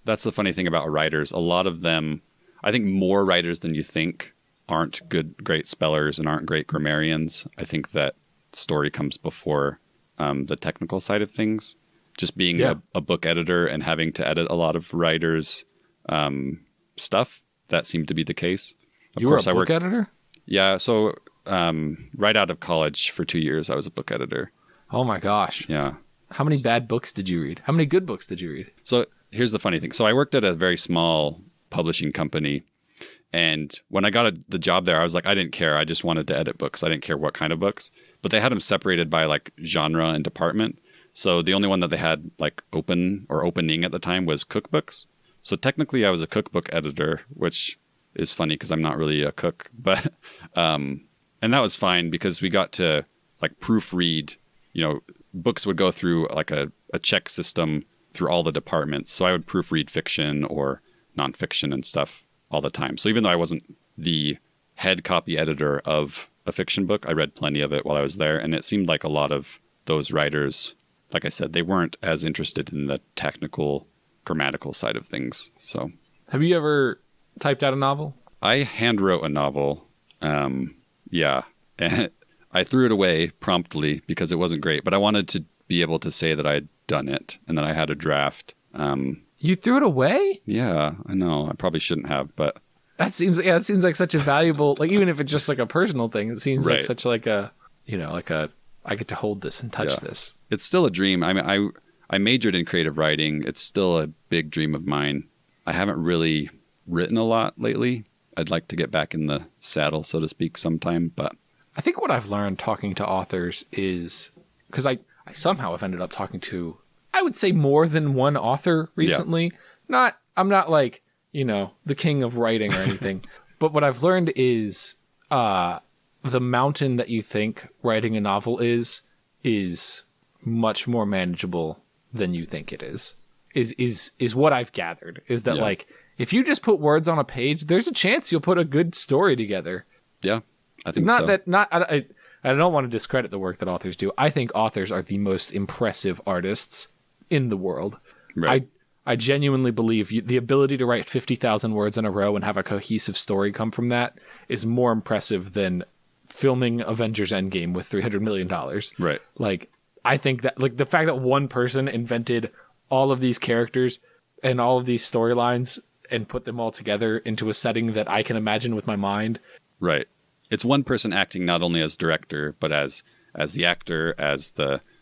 that's the funny thing about writers. A lot of them, I think more writers than you think aren't great spellers and aren't great grammarians. I think that story comes before the technical side of things. Just being a book editor and having to edit a lot of writers' stuff, that seemed to be the case. You were a book editor? Yeah. So right out of college for 2 years, I was a book editor. Oh my gosh. Yeah. How many bad books did you read? How many good books did you read? So here's the funny thing. So I worked at a very small publishing company. And when I got the job there, I was like, I didn't care. I just wanted to edit books. I didn't care what kind of books. But they had them separated by like genre and department. So the only one that they had like opening at the time was cookbooks. So technically I was a cookbook editor, which is funny because I'm not really a cook. But and that was fine because we got to like proofread, books would go through like a check system through all the departments. So I would proofread fiction or nonfiction and stuff all the time. So even though I wasn't the head copy editor of a fiction book, I read plenty of it while I was there. And it seemed like a lot of those writers, like I said, they weren't as interested in the technical, grammatical side of things. So, have you ever typed out a novel? I handwrote a novel. Yeah. And I threw it away promptly because it wasn't great, but I wanted to be able to say that I'd done it and that I had a draft. You threw it away? Yeah, I know. I probably shouldn't have, but it seems like such a valuable, like, even if it's just like a personal thing, it seems like such like a, I get to hold this and touch this. It's still a dream. I mean, I majored in creative writing. It's still a big dream of mine. I haven't really written a lot lately. I'd like to get back in the saddle, so to speak, sometime, but I think what I've learned talking to authors is, because I somehow have ended up talking to, I would say, more than one author recently. Yeah. I'm not like, the king of writing or anything, but what I've learned is the mountain that you think writing a novel is much more manageable than you think it is what I've gathered, is that like, if you just put words on a page, there's a chance you'll put a good story together. Yeah. I think I don't want to discredit the work that authors do. I think authors are the most impressive artists in the world. Right. I genuinely believe the ability to write 50,000 words in a row and have a cohesive story come from that is more impressive than filming Avengers Endgame with $300 million. Right. Like, I think that, like, the fact that one person invented all of these characters and all of these storylines and put them all together into a setting that I can imagine with my mind. Right. It's one person acting not only as director, but as the actor, as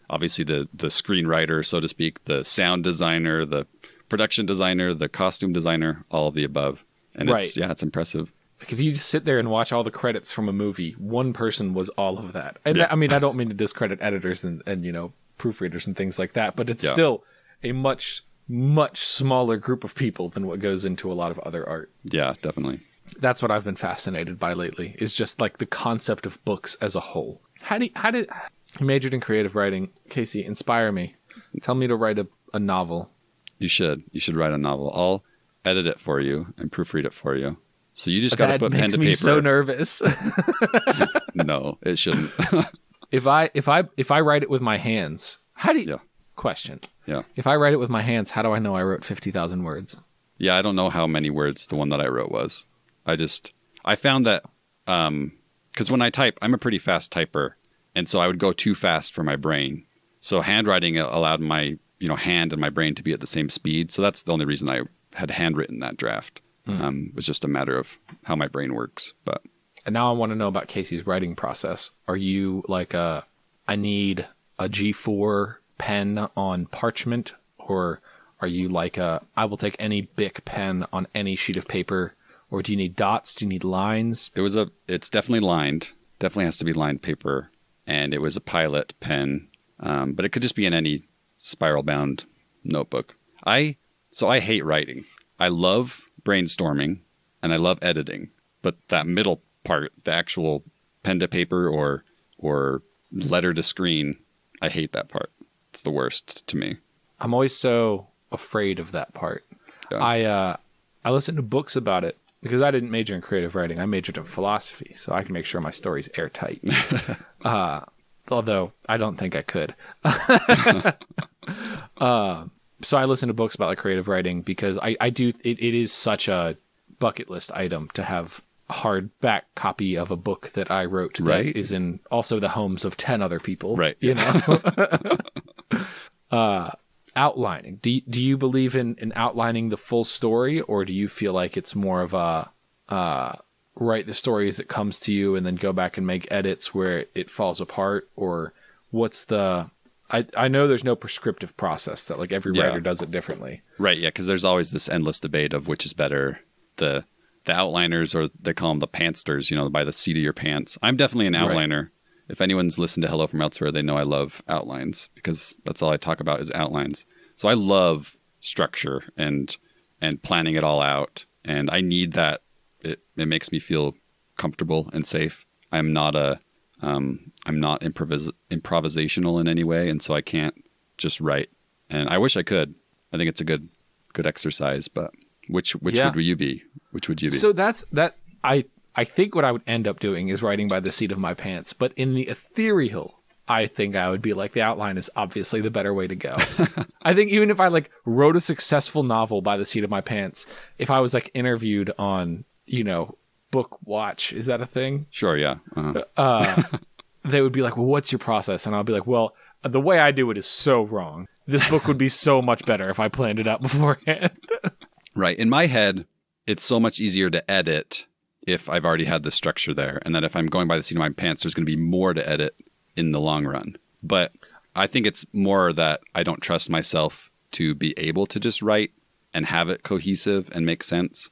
obviously the screenwriter, so to speak, the sound designer, the production designer, the costume designer, all of the above. And it's impressive. Like, if you just sit there and watch all the credits from a movie, one person was all of that. And I mean, I don't mean to discredit editors and proofreaders and things like that, but it's still a much, much smaller group of people than what goes into a lot of other art. Yeah, definitely. That's what I've been fascinated by lately, is just like the concept of books as a whole. How did you majored in creative writing? Casey, inspire me. Tell me to write a novel. You should write a novel. I'll edit it for you and proofread it for you. So you just got to put pen to paper. That makes me so nervous. No, it shouldn't. If I write it with my hands, how do you... Yeah. Question. Yeah. If I write it with my hands, how do I know I wrote 50,000 words? Yeah, I don't know how many words the one that I wrote was. I found that, because when I type, I'm a pretty fast typer. And so I would go too fast for my brain. So handwriting allowed my, hand and my brain to be at the same speed. So that's the only reason I had handwritten that draft. It was just a matter of how my brain works. And now I want to know about Casey's writing process. Are you like I need a G4 pen on parchment, or are you like I will take any Bic pen on any sheet of paper, or do you need dots? Do you need lines? It's definitely lined. Definitely has to be lined paper. and it was a Pilot pen, but it could just be in any spiral-bound notebook. So I hate writing. I love brainstorming, and I love editing, but that middle part, the actual pen to paper or letter to screen, I hate that part. It's the worst to me. I'm always so afraid of that part. Yeah. I listen to books about it because I didn't major in creative writing. I majored in philosophy, so I can make sure my story's airtight. Although I don't think I could. So I listen to books about like creative writing because I do. It is such a bucket list item to have a hardback copy of a book that I wrote that is in also the homes of 10 other people. Right. You know. Outlining. Do you believe in outlining the full story, or do you feel like it's more of a write the story as it comes to you and then go back and make edits where it falls apart? Or what's the... I know there's no prescriptive process, that like every writer does it differently. Right, yeah, because there's always this endless debate of which is better, the outliners, or they call them the pantsters, by the seat of your pants. I'm definitely an outliner. Right. If anyone's listened to Hello from Elsewhere, they know I love outlines because that's all I talk about is outlines. So I love structure and planning it all out, and I need that. It makes me feel comfortable and safe. I'm not improvisational in any way, and so I can't just write. And I wish I could. I think it's a good exercise. But which would you be? Which would you be? So that. I think what I would end up doing is writing by the seat of my pants. But in the ethereal, I think I would be like, the outline is obviously the better way to go. I think even if I like wrote a successful novel by the seat of my pants, if I was like interviewed on, Book Watch, is that a thing? Sure, yeah. Uh-huh. They would be like, well, what's your process? And I'll be like, well, the way I do it is so wrong. This book would be so much better if I planned it out beforehand. Right. In my head, it's so much easier to edit if I've already had the structure there. And that if I'm going by the seat of my pants, there's going to be more to edit in the long run. But I think it's more that I don't trust myself to be able to just write and have it cohesive and make sense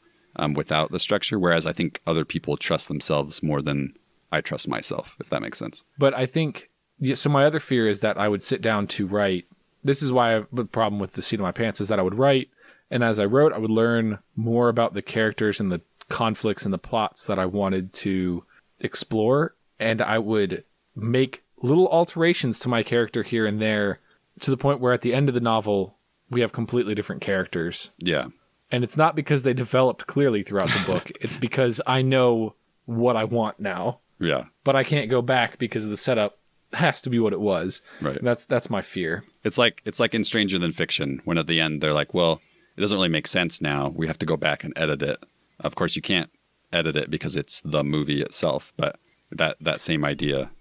without the structure. Whereas I think other people trust themselves more than I trust myself, if that makes sense. But I think, so my other fear is that I would sit down to write. This is why I have the problem with the seat of my pants, is that I would write. And as I wrote, I would learn more about the characters and the conflicts and the plots that I wanted to explore. And I would make little alterations to my character here and there, to the point where at the end of the novel, we have completely different characters. Yeah. And it's not because they developed clearly throughout the book. It's because I know what I want now. Yeah. But I can't go back because the setup has to be what it was. Right. And that's my fear. It's like in Stranger Than Fiction, when at the end they're like, well, it doesn't really make sense now. We have to go back and edit it. Of course, you can't edit it because it's the movie itself, but that same idea.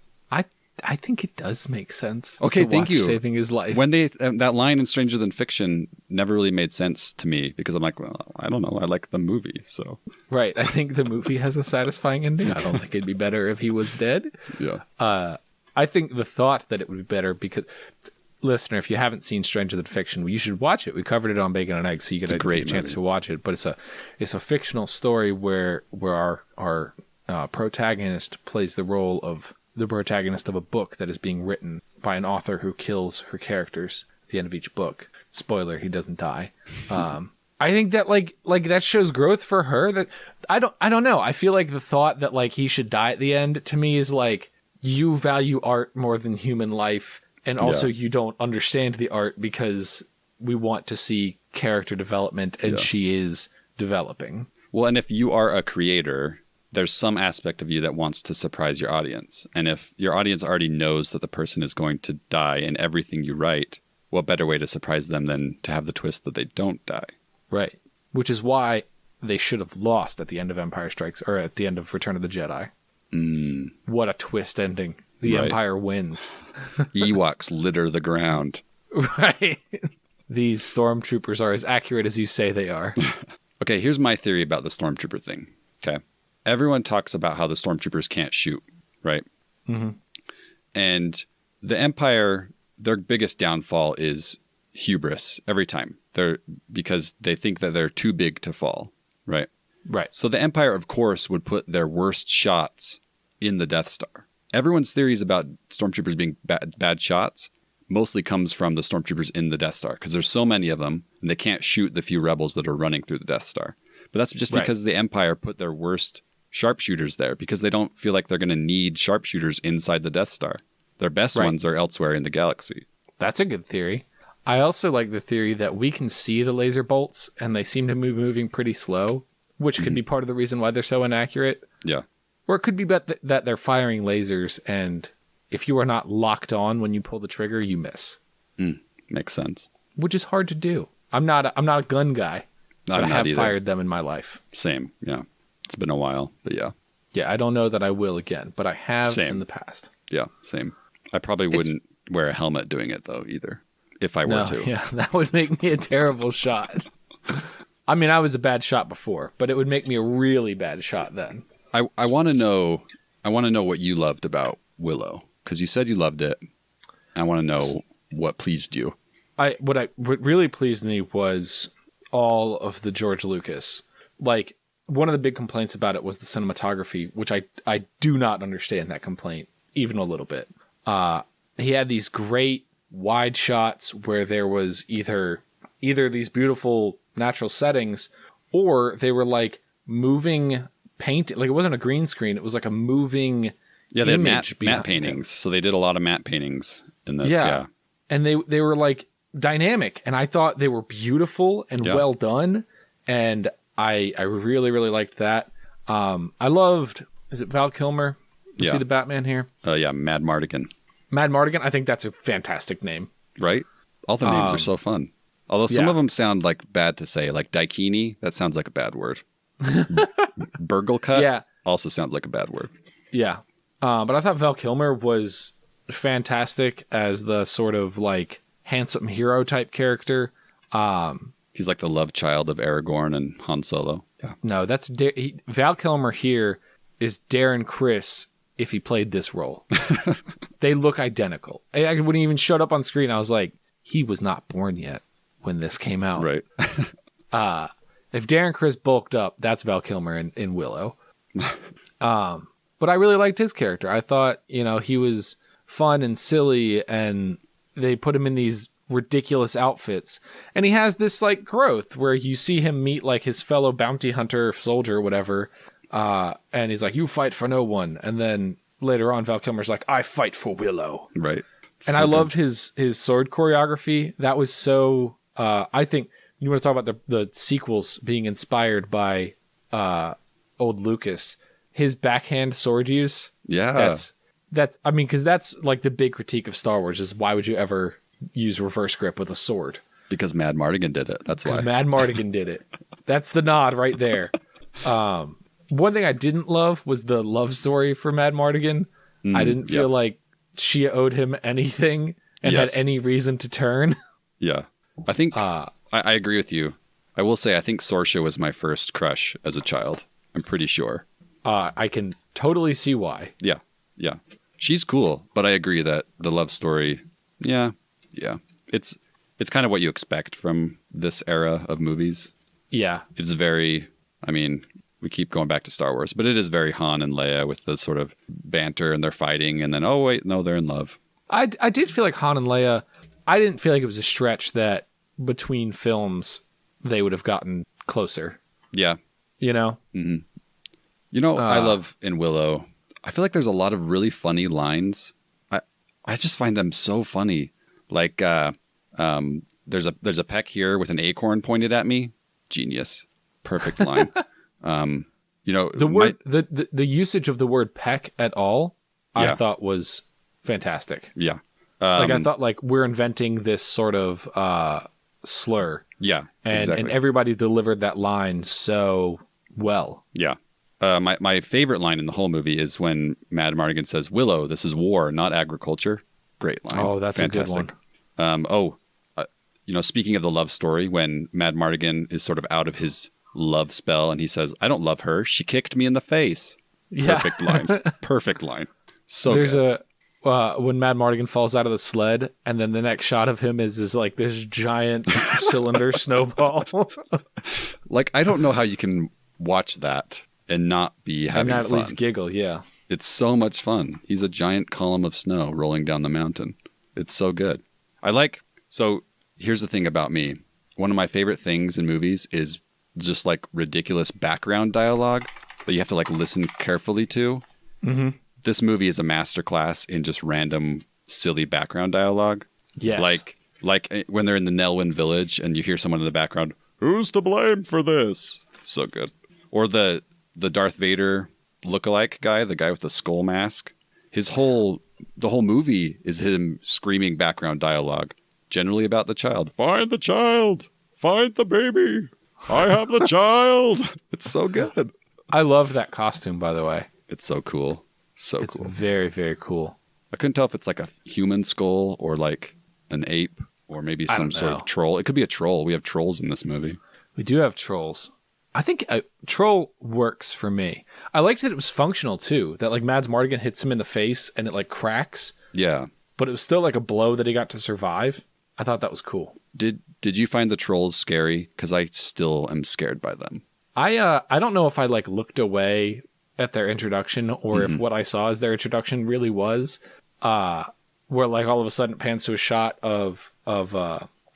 I think it does make sense. Okay, thank you. Saving his life. When that line in Stranger Than Fiction never really made sense to me because I'm like, well, I don't know. I like the movie, so. Right. I think the movie has a satisfying ending. I don't think it'd be better if he was dead. Yeah. I think the thought that it would be better because, listener, if you haven't seen Stranger Than Fiction, you should watch it. We covered it on Bacon and Eggs, so you get a chance to watch it. But it's a fictional story where our protagonist plays the role of the protagonist of a book that is being written by an author who kills her characters at the end of each book. Spoiler, he doesn't die. I think that like that shows growth for her. That I don't know. I feel like the thought that like he should die at the end to me is like, you value art more than human life, and also you don't understand the art because we want to see character development, and she is developing. Well, and if you are a creator, there's some aspect of you that wants to surprise your audience. And if your audience already knows that the person is going to die in everything you write, what better way to surprise them than to have the twist that they don't die? Right. Which is why they should have lost at the end of Empire Strikes, or at the end of Return of the Jedi. What a twist ending. The Empire wins. Ewoks litter the ground. Right. These stormtroopers are as accurate as you say they are. Okay, here's my theory about the stormtrooper thing. Okay. Everyone talks about how the stormtroopers can't shoot, right? Mm-hmm. And the Empire, their biggest downfall is hubris every time. Because they think that they're too big to fall, right? Right. So the Empire, of course, would put their worst shots in the Death Star. everyone's theories about stormtroopers being bad shots mostly comes from the stormtroopers in the Death Star, because there's so many of them and they can't shoot the few rebels that are running through the Death Star. But that's just because the Empire put their worst sharpshooters there, because they don't feel like they're going to need sharpshooters inside the Death Star. Their best ones are elsewhere in the galaxy. That's a good theory. I also like the theory that we can see the laser bolts and they seem to be moving pretty slow, which could be part of the reason why they're so inaccurate. Yeah. Or it could be that they're firing lasers, and if you are not locked on when you pull the trigger, you miss. Makes sense. Which is hard to do. I'm not a gun guy, but I have either. fired them in my life. Same. Yeah. It's been a while, but yeah. Yeah, I don't know that I will again, but I have in the past. Yeah, same. I probably wouldn't wear a helmet doing it, though, either, if I were to. Yeah, that would make me a terrible shot. I mean, I was a bad shot before, but it would make me a really bad shot then. I want to know what you loved about Willow, because you said you loved it. I want to know what pleased you. What really pleased me was all of the George Lucas. Like, one of the big complaints about it was the cinematography, which I do not understand that complaint even a little bit. He had these great wide shots where there was either these beautiful natural settings, or they were like moving paint. Like, it wasn't a green screen; it was like a moving they had matte paintings. So they did a lot of matte paintings in this. Yeah. And they were like dynamic, and I thought they were beautiful and well done, and I really, really liked that. I loved, is it Val Kilmer? You see the Batman here? Yeah, Mad Mardigan. Mad Mardigan, I think that's a fantastic name. Right? All the names are so fun. Although some of them sound like bad to say, like Daikini, that sounds like a bad word. Burglecut also sounds like a bad word. Yeah. But I thought Val Kilmer was fantastic as the sort of like handsome hero type character. He's like the love child of Aragorn and Han Solo. Yeah. No, that's Val Kilmer here is Darren Criss if he played this role. They look identical. When he even showed up on screen, I was like, he was not born yet when this came out. Right. If Darren Criss bulked up, that's Val Kilmer in Willow. But I really liked his character. I thought, he was fun and silly, and they put him in these ridiculous outfits. And he has this like growth where you see him meet like his fellow bounty hunter, soldier, or whatever. And he's like, you fight for no one. And then later on, Val Kilmer's like, I fight for Willow. Right. And I loved his sword choreography. That was so, I think you want to talk about the sequels being inspired by, old Lucas, his backhand sword use. Yeah. Because that's like the big critique of Star Wars is why would you ever use reverse grip with a sword? Because Mad Mardigan did it. That's why. Because Mad Mardigan did it. That's the nod right there. One thing I didn't love was the love story for Mad Mardigan. I didn't feel like she owed him anything and had any reason to turn. Yeah. I think I agree with you. I will say I think Sorsha was my first crush as a child. I'm pretty sure. I can totally see why. Yeah. Yeah. She's cool, but I agree that the love story, yeah. It's kind of what you expect from this era of movies. Yeah. It's very, we keep going back to Star Wars, but it is very Han and Leia with the sort of banter and they're fighting and then, oh, wait, no, they're in love. I did feel like Han and Leia, I didn't feel like it was a stretch that between films they would have gotten closer. Yeah. Mm-hmm. I love in Willow, I feel like there's a lot of really funny lines. I just find them so funny. Like, there's a peck here with an acorn pointed at me. Genius. Perfect line. The usage of the word peck at all, I thought was fantastic. Yeah. I thought like we're inventing this sort of slur. Yeah. And everybody delivered that line so well. Yeah. My favorite line in the whole movie is when Mad Mardigan says, Willow, this is war, not agriculture. Great line. Oh, that's fantastic. A good one. Speaking of the love story, when Mad Mardigan is sort of out of his love spell and he says, I don't love her. She kicked me in the face. Yeah. Perfect line. Perfect line. So there's good. When Mad Mardigan falls out of the sled and then the next shot of him is like this giant cylinder snowball. Like, I don't know how you can watch that and not be having fun. At least giggle, yeah. It's so much fun. He's a giant column of snow rolling down the mountain. It's so good. So here's the thing about me. One of my favorite things in movies is just like ridiculous background dialogue that you have to like listen carefully to. Mm-hmm. This movie is a masterclass in just random silly background dialogue. Yes. Like when they're in the Nelwyn village and you hear someone in the background, who's to blame for this? So good. Or the Darth Vader lookalike guy, the guy with the skull mask. The whole movie is him screaming background dialogue, generally about the child. Find the child! Find the baby! I have the child! It's so good. I loved that costume, by the way. It's so cool. It's cool. Very, very cool. I couldn't tell if it's like a human skull or like an ape or maybe some sort of troll. It could be a troll. We have trolls in this movie. We do have trolls. I think a troll works for me. I liked that it was functional too. That like Mads Mardigan hits him in the face and it like cracks. Yeah. But it was still like a blow that he got to survive. I thought that was cool. Did you find the trolls scary? Because I still am scared by them. I don't know if I like looked away at their introduction or if what I saw as their introduction really was where like all of a sudden it pans to a shot of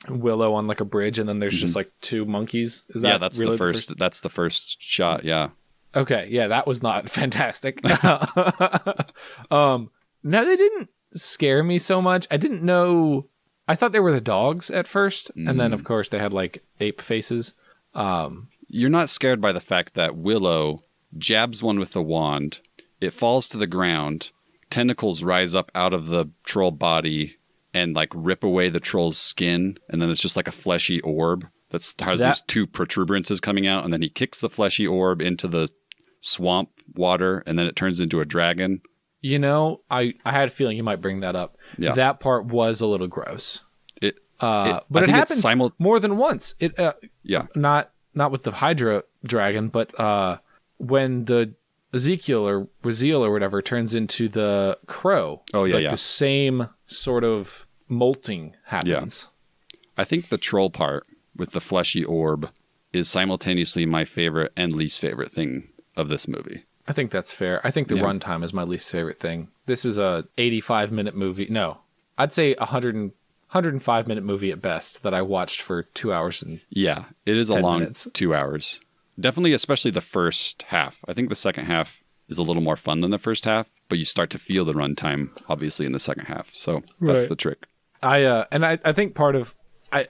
Willow on like a bridge and then there's just like two monkeys. Is that that's really the first that's the first shot, yeah. Okay, yeah, that was not fantastic. No, they didn't scare me so much. I didn't know. I thought they were the dogs at first, and then of course they had like ape faces. You're not scared by the fact that Willow jabs one with the wand, it falls to the ground, tentacles rise up out of the troll body and like rip away the troll's skin, and then it's just like a fleshy orb that has these two protuberances coming out, and then he kicks the fleshy orb into the swamp water, and then it turns into a dragon. You know, I had a feeling you might bring that up. Yeah. That part was a little gross. But it happens more than once. Not with the Hydra dragon, but when the Ezekiel or Raziel or whatever turns into the crow. Oh, yeah, the same sort of molting happens. Yeah. I think the troll part with the fleshy orb is simultaneously my favorite and least favorite thing of this movie. I think that's fair. I think the runtime is my least favorite thing. This is a 85-minute movie. No, I'd say 105-minute movie at best that I watched for 2 hours and it is a long minutes. 2 hours. Definitely, especially the first half. I think the second half is a little more fun than the first half, but you start to feel the runtime, obviously, in the second half. So that's the trick. I think part of...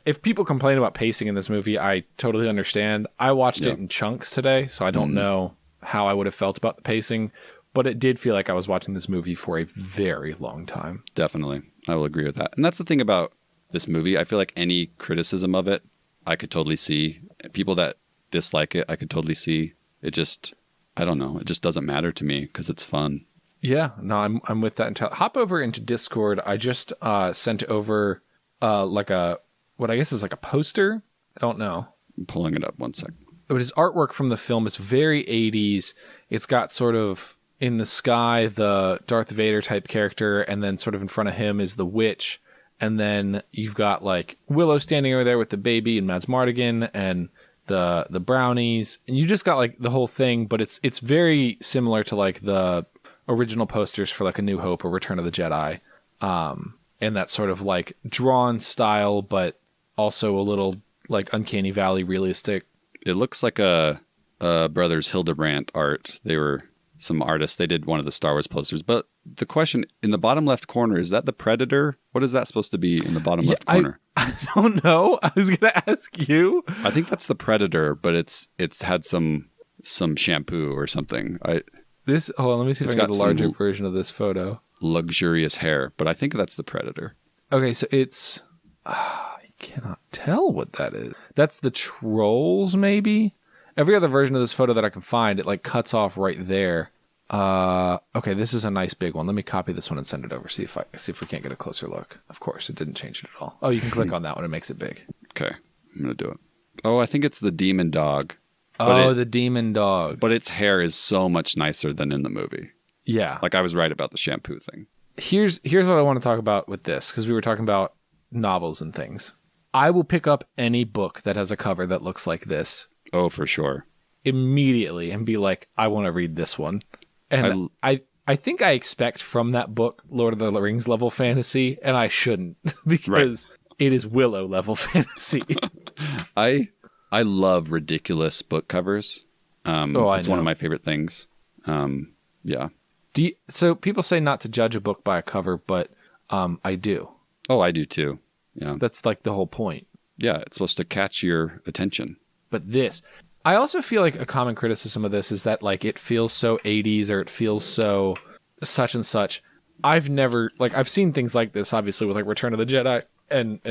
if people complain about pacing in this movie, I totally understand. I watched it in chunks today, so I don't know how I would have felt about the pacing, but it did feel like I was watching this movie for a very long time. Definitely. I will agree with that. And that's the thing about this movie. I feel like any criticism of it, I could totally see. People that dislike it, I could totally see. It just, I don't know. It just doesn't matter to me because it's fun. Yeah, no, I'm with that. Hop over into Discord. I just sent over like what I guess is like a poster. I don't know. I'm pulling it up one sec. But his artwork from the film is very 80s. It's got sort of in the sky the Darth Vader type character, and then sort of in front of him is the witch. And then you've got like Willow standing over there with the baby and Mads Mardigan and the brownies. And you just got like the whole thing, but it's very similar to like the original posters for like A New Hope or Return of the Jedi. And that sort of like drawn style, but also a little like Uncanny Valley realistic. It looks like a Brothers Hildebrandt art. They were some artists. They did one of the Star Wars posters. But the question in the bottom left corner, is that the Predator? What is that supposed to be in the bottom left corner? I don't know. I was going to ask you. I think that's the Predator, but it's had some shampoo or something. Let me see if I can get a larger version of this photo. Luxurious hair, but I think that's the Predator. Okay, so it's... I cannot tell what that is. That's the Trolls, maybe? Every other version of this photo that I can find, it like cuts off right there. Okay, this is a nice big one. Let me copy this one and send it over. See if we can't get a closer look. Of course, it didn't change it at all. Oh, you can click on that one. It makes it big. Okay, I'm going to do it. Oh, I think it's the demon dog. The demon dog. But its hair is so much nicer than in the movie. Yeah. Like I was right about the shampoo thing. Here's what I want to talk about with this, because we were talking about novels and things. I will pick up any book that has a cover that looks like this. Oh, for sure. Immediately and be like, I want to read this one. And I think I expect from that book Lord of the Rings level fantasy, and I shouldn't because it is Willow level fantasy. I love ridiculous book covers. It's one of my favorite things. Yeah. So people say not to judge a book by a cover, but I do. Oh, I do too. Yeah. That's like the whole point. Yeah, it's supposed to catch your attention. But I also feel like a common criticism of this is that like it feels so 80s or it feels so such and such. I've never I've seen things like this obviously with like Return of the Jedi and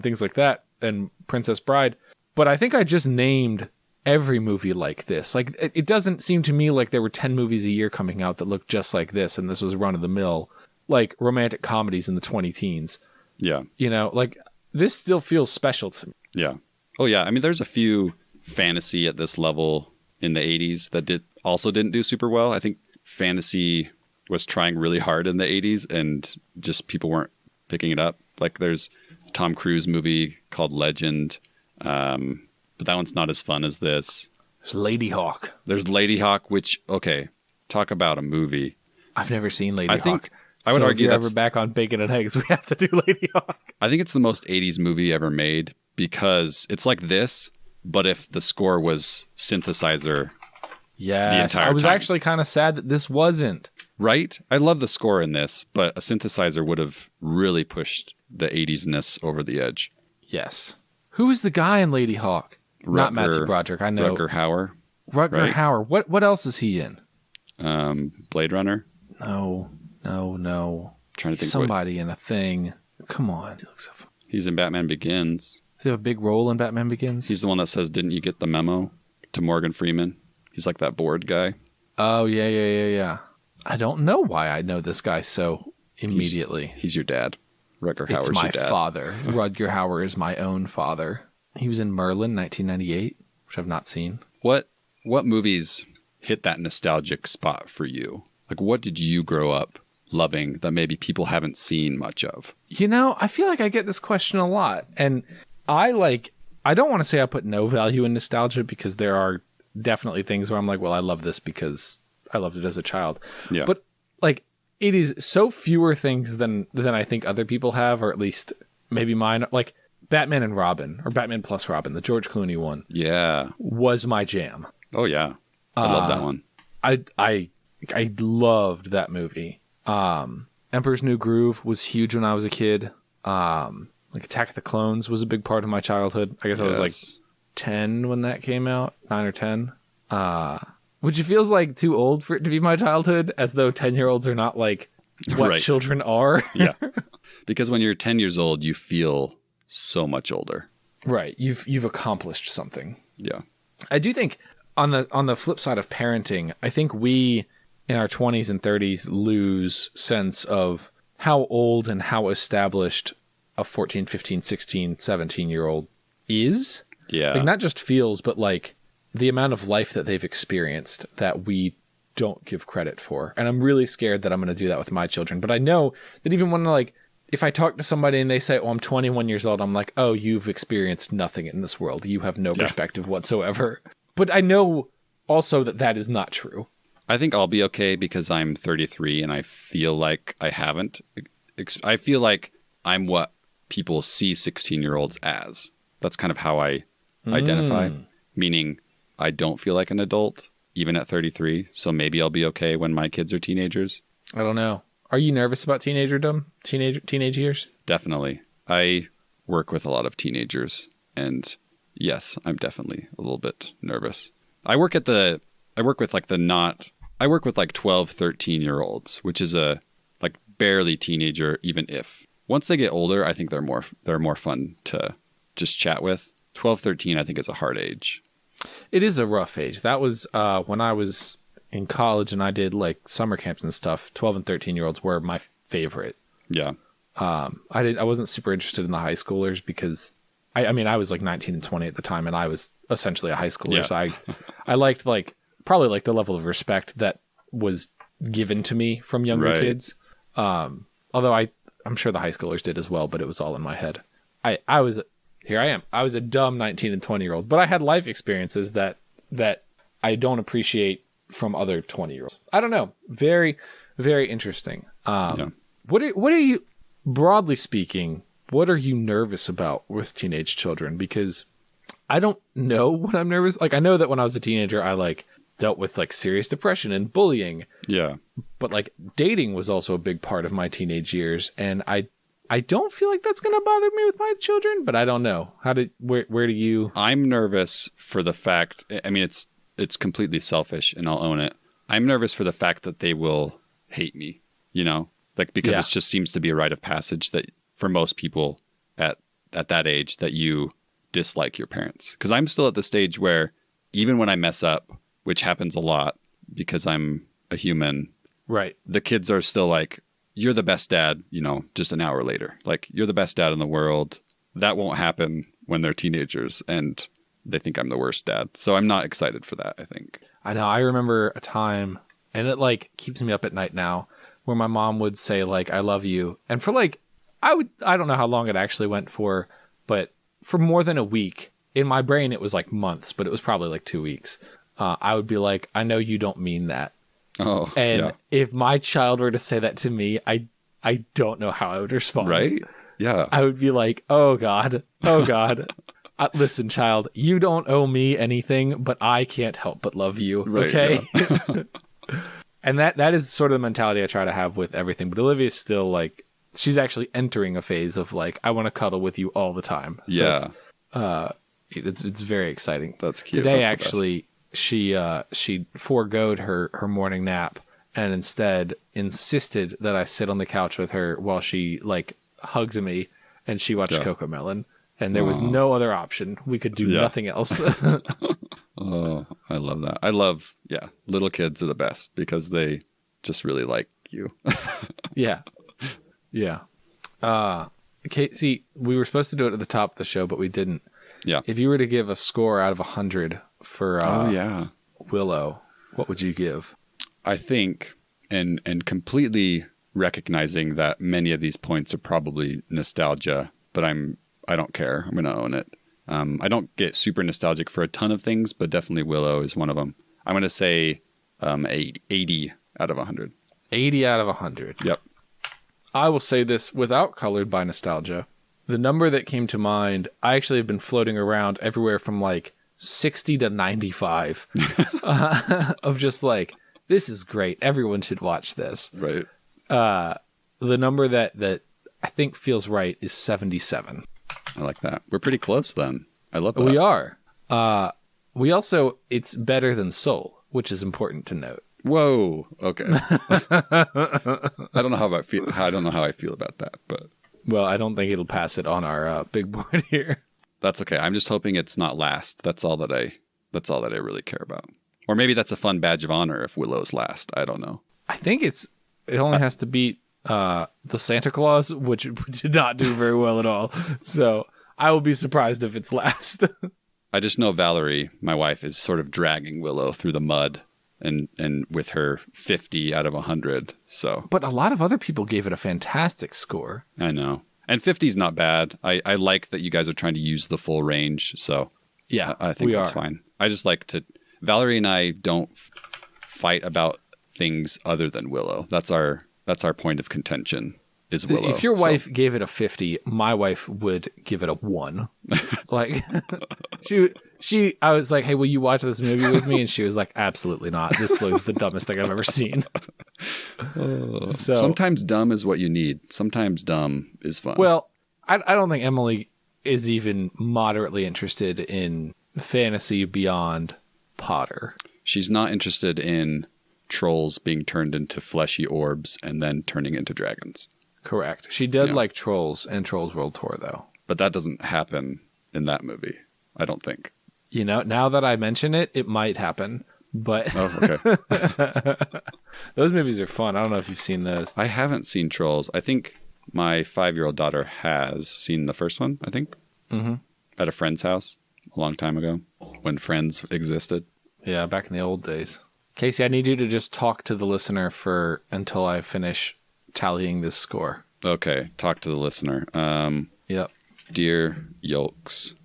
things like that and Princess Bride, but I think I just named every movie like this. Like it doesn't seem to me like there were 10 movies a year coming out that looked just like this and this was run of the mill like romantic comedies in the 20 teens. Yeah. You know, like this still feels special to me. Yeah. Oh yeah, I mean there's a few fantasy at this level in the 80s that didn't do super well. I think fantasy was trying really hard in the 80s and just people weren't picking it up. Like there's a Tom Cruise movie called Legend, but that one's not as fun as this. There's Lady Hawk. There's Lady Hawk, which, okay, talk about a movie. I've never seen Lady Hawk. Think, I would argue if you're that's ever back on Bacon and Eggs, we have to do Lady Hawk. I think it's the most 80s movie ever made because it's like this, but if the score was synthesizer the entire I was time. actually kind of sad that this wasn't. Right? I love the score in this, but a synthesizer would have really pushed the 80s-ness over the edge. Yes. Who is the guy in Lady Hawk? Not Matthew Broderick, I know. Rutger Hauer. Rutger Hauer. What else is he in? Blade Runner? No. Trying to think somebody in a thing. Come on. He looks so fun. He's in Batman Begins. Does he have a big role in Batman Begins? He's the one that says, "Didn't you get the memo?" to Morgan Freeman. He's like that board guy. Oh, yeah. I don't know why I know this guy so immediately. He's your dad. Rutger Hauer's your dad. It's my father. Rutger Hauer is my own father. He was in Merlin, 1998, which I've not seen. What movies hit that nostalgic spot for you? Like, what did you grow up loving that maybe people haven't seen much of? You know, I feel like I get this question a lot. And I don't want to say I put no value in nostalgia because there are definitely things where I'm like, well, I love this because I loved it as a child. Yeah. But like, it is so fewer things than I think other people have, or at least maybe mine. Like Batman and Robin, or Batman plus Robin, the George Clooney one. Yeah. Was my jam. Oh yeah. I love that one. I loved that movie. Emperor's New Groove was huge when I was a kid. Like Attack of the Clones was a big part of my childhood. I guess I was like 10 when that came out, 9 or 10. Which feels like too old for it to be my childhood, as though 10-year-olds are not like what children are. Yeah. Because when you're 10 years old, you feel so much older. Right. You've accomplished something. Yeah. I do think on the flip side of parenting, I think we in our 20s and 30s lose sense of how old and how established a 14, 15, 16, 17-year-old is. Yeah. Like not just feels, but like the amount of life that they've experienced that we don't give credit for. And I'm really scared that I'm going to do that with my children. But I know that even when like, if I talk to somebody and they say, oh, I'm 21 years old, I'm like, oh, you've experienced nothing in this world. You have no perspective whatsoever. But I know also that is not true. I think I'll be okay because I'm 33 and I feel like I haven't. I feel like I'm what people see 16-year-olds as. That's kind of how I identify, meaning I don't feel like an adult, even at 33. So maybe I'll be okay when my kids are teenagers. I don't know. Are you nervous about teenagerdom? Teenage years? Definitely. I work with a lot of teenagers, and yes, I'm definitely a little bit nervous. I work with like 12, 13-year-olds, which is a like barely teenager, even if. Once they get older, I think they're more fun to just chat with. 12, 13, I think is a hard age. It is a rough age. That was when I was in college and I did like summer camps and stuff. 12 and 13-year-olds were my favorite. Yeah. I wasn't super interested in the high schoolers because I mean I was like 19 and 20 at the time and I was essentially a high schooler. Yeah. So I liked probably the level of respect that was given to me from younger kids. Although I'm sure the high schoolers did as well, but it was all in my head. I was a dumb 19 and 20-year-old, but I had life experiences that I don't appreciate from other 20-year-olds. I don't know. Very, very interesting. Yeah. What are you, broadly speaking, what are you nervous about with teenage children? Because I don't know what I'm nervous. Like, I know that when I was a teenager, I like dealt with like serious depression and bullying. Yeah. But like dating was also a big part of my teenage years. And I don't feel like that's going to bother me with my children, but I don't know. Where do you? I'm nervous for the fact, I mean, it's completely selfish and I'll own it. I'm nervous for the fact that they will hate me, you know, like, because it just seems to be a rite of passage that for most people at that age that you dislike your parents. Because I'm still at the stage where even when I mess up, which happens a lot because I'm a human, right? The kids are still like, you're the best dad, you know, just an hour later. Like, you're the best dad in the world. That won't happen when they're teenagers and they think I'm the worst dad. So I'm not excited for that, I think. I know. I remember a time, and it like keeps me up at night now, where my mom would say like, I love you. And for like, I don't know how long it actually went for, but for more than a week, in my brain, it was like months, but it was probably like 2 weeks. I would be like, I know you don't mean that. Oh, and if my child were to say that to me, I don't know how I would respond. Right? Yeah. I would be like, oh God. Listen, child, you don't owe me anything, but I can't help but love you. Right, okay. Yeah. And that is sort of the mentality I try to have with everything. But Olivia's still like, she's actually entering a phase of like, I want to cuddle with you all the time. So yeah. It's very exciting. That's cute. Today, That's actually, she foregoed her morning nap and instead insisted that I sit on the couch with her while she like hugged me and she watched Cocomelon. And there was no other option. We could do nothing else. Oh, I love that. I love, little kids are the best because they just really like you. Yeah. Casey, we were supposed to do it at the top of the show, but we didn't. Yeah. If you were to give a score out of 100 for Willow, what would you give? I think, and completely recognizing that many of these points are probably nostalgia, but I don't care. I'm going to own it. I don't get super nostalgic for a ton of things, but definitely Willow is one of them. I'm going to say 80 out of 100. 80 out of 100. Yep. I will say this without colored by nostalgia. The number that came to mind, I actually have been floating around everywhere from like 60 to 95 of just like, this is great. Everyone should watch this. Right. The number that I think feels right is 77. I like that. We're pretty close then. I love that. We are. We also, it's better than Soul, which is important to note. Whoa. Okay. I don't know how I feel about that, but. Well, I don't think it'll pass it on our big board here. That's okay. I'm just hoping it's not last. That's all that I really care about. Or maybe that's a fun badge of honor if Willow's last. I don't know. I think it only has to beat the Santa Claus, which did not do very well at all. So I will be surprised if it's last. I just know Valerie, my wife, is sort of dragging Willow through the mud and with her 50 out of 100. So, but a lot of other people gave it a fantastic score. I know. And 50 is not bad. I like that you guys are trying to use the full range. So yeah, I think that's fine. I just like to, Valerie and I don't fight about things other than Willow. That's our point of contention is Willow. If your wife gave it a 50, my wife would give it a 1. Like I was like, hey, will you watch this movie with me? And she was like, absolutely not. This looks the dumbest thing I've ever seen. So sometimes dumb is what you need. Sometimes dumb is fun. Well, I don't think Emily is even moderately interested in fantasy beyond Potter. She's not interested in trolls being turned into fleshy orbs and then turning into dragons. Correct. She did like Trolls and Trolls World Tour, though. But that doesn't happen in that movie, I don't think. You know, now that I mention it, it might happen. But okay. Those movies are fun. I don't know if you've seen those. I haven't seen Trolls. I think my 5-year-old daughter has seen the first one, I think. Mm-hmm. At a friend's house a long time ago when Friends existed. Yeah, back in the old days. Casey, I need you to just talk to the listener until I finish tallying this score. Okay, talk to the listener. Yep. Dear Yolks.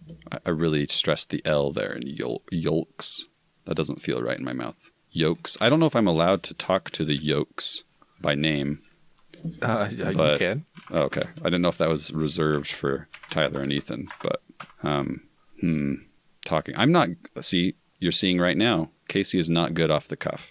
I really stressed the L there in Yolks. That doesn't feel right in my mouth. Yolks. I don't know if I'm allowed to talk to the Yolks by name. You can. Oh, okay. I didn't know if that was reserved for Tyler and Ethan, but talking. I'm not. See, you're seeing right now. Casey is not good off the cuff.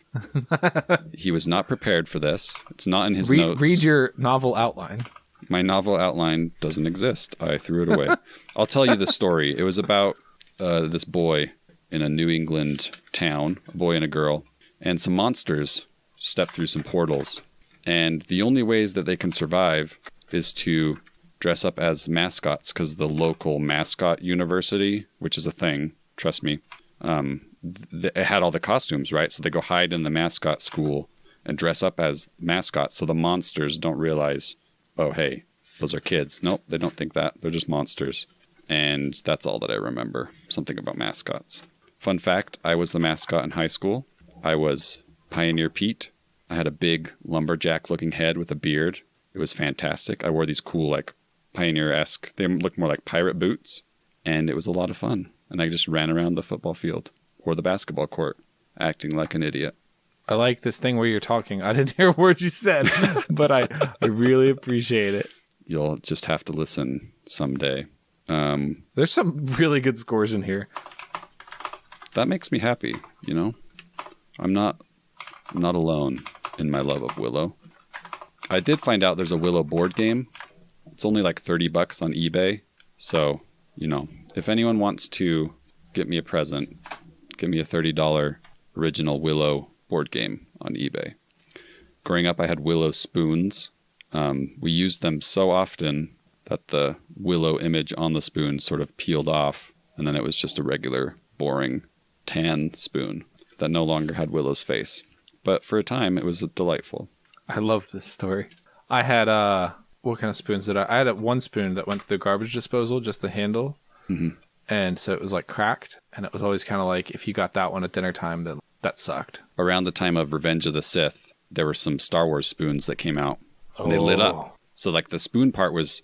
He was not prepared for this. It's not in his notes. Read your novel outline. My novel outline doesn't exist. I threw it away. I'll tell you the story. It was about this boy in a New England town, a boy and a girl, and some monsters step through some portals. And the only ways that they can survive is to dress up as mascots, because the local mascot university, which is a thing, trust me, it had all the costumes, right? So they go hide in the mascot school and dress up as mascots, so the monsters don't realize, oh, hey, those are kids. Nope, they don't think that. They're just monsters. And that's all that I remember. Something about mascots. Fun fact, I was the mascot in high school. I was Pioneer Pete. I had a big lumberjack-looking head with a beard. It was fantastic. I wore these cool, like, Pioneer-esque, they looked more like pirate boots. And it was a lot of fun. And I just ran around the football field or the basketball court, acting like an idiot. I like this thing where you're talking. I didn't hear a word you said, but I really appreciate it. You'll just have to listen someday. There's some really good scores in here. That makes me happy, you know? I'm not alone in my love of Willow. I did find out there's a Willow board game. It's only like $30 on eBay. So, you know, if anyone wants to get me a present, give me a $30 original Willow board game on eBay. Growing up, I had Willow spoons. We used them so often that the Willow image on the spoon sort of peeled off, and then it was just a regular, boring tan spoon that no longer had Willow's face. But for a time, it was delightful. I love this story. I had, what kind of spoons did I had one spoon that went to the garbage disposal, just the handle. Mm-hmm. And so it was like cracked, and it was always kind of like, if you got that one at dinner time, then that sucked. Around the time of Revenge of the Sith, there were some Star Wars spoons that came out, and they lit up. So like the spoon part was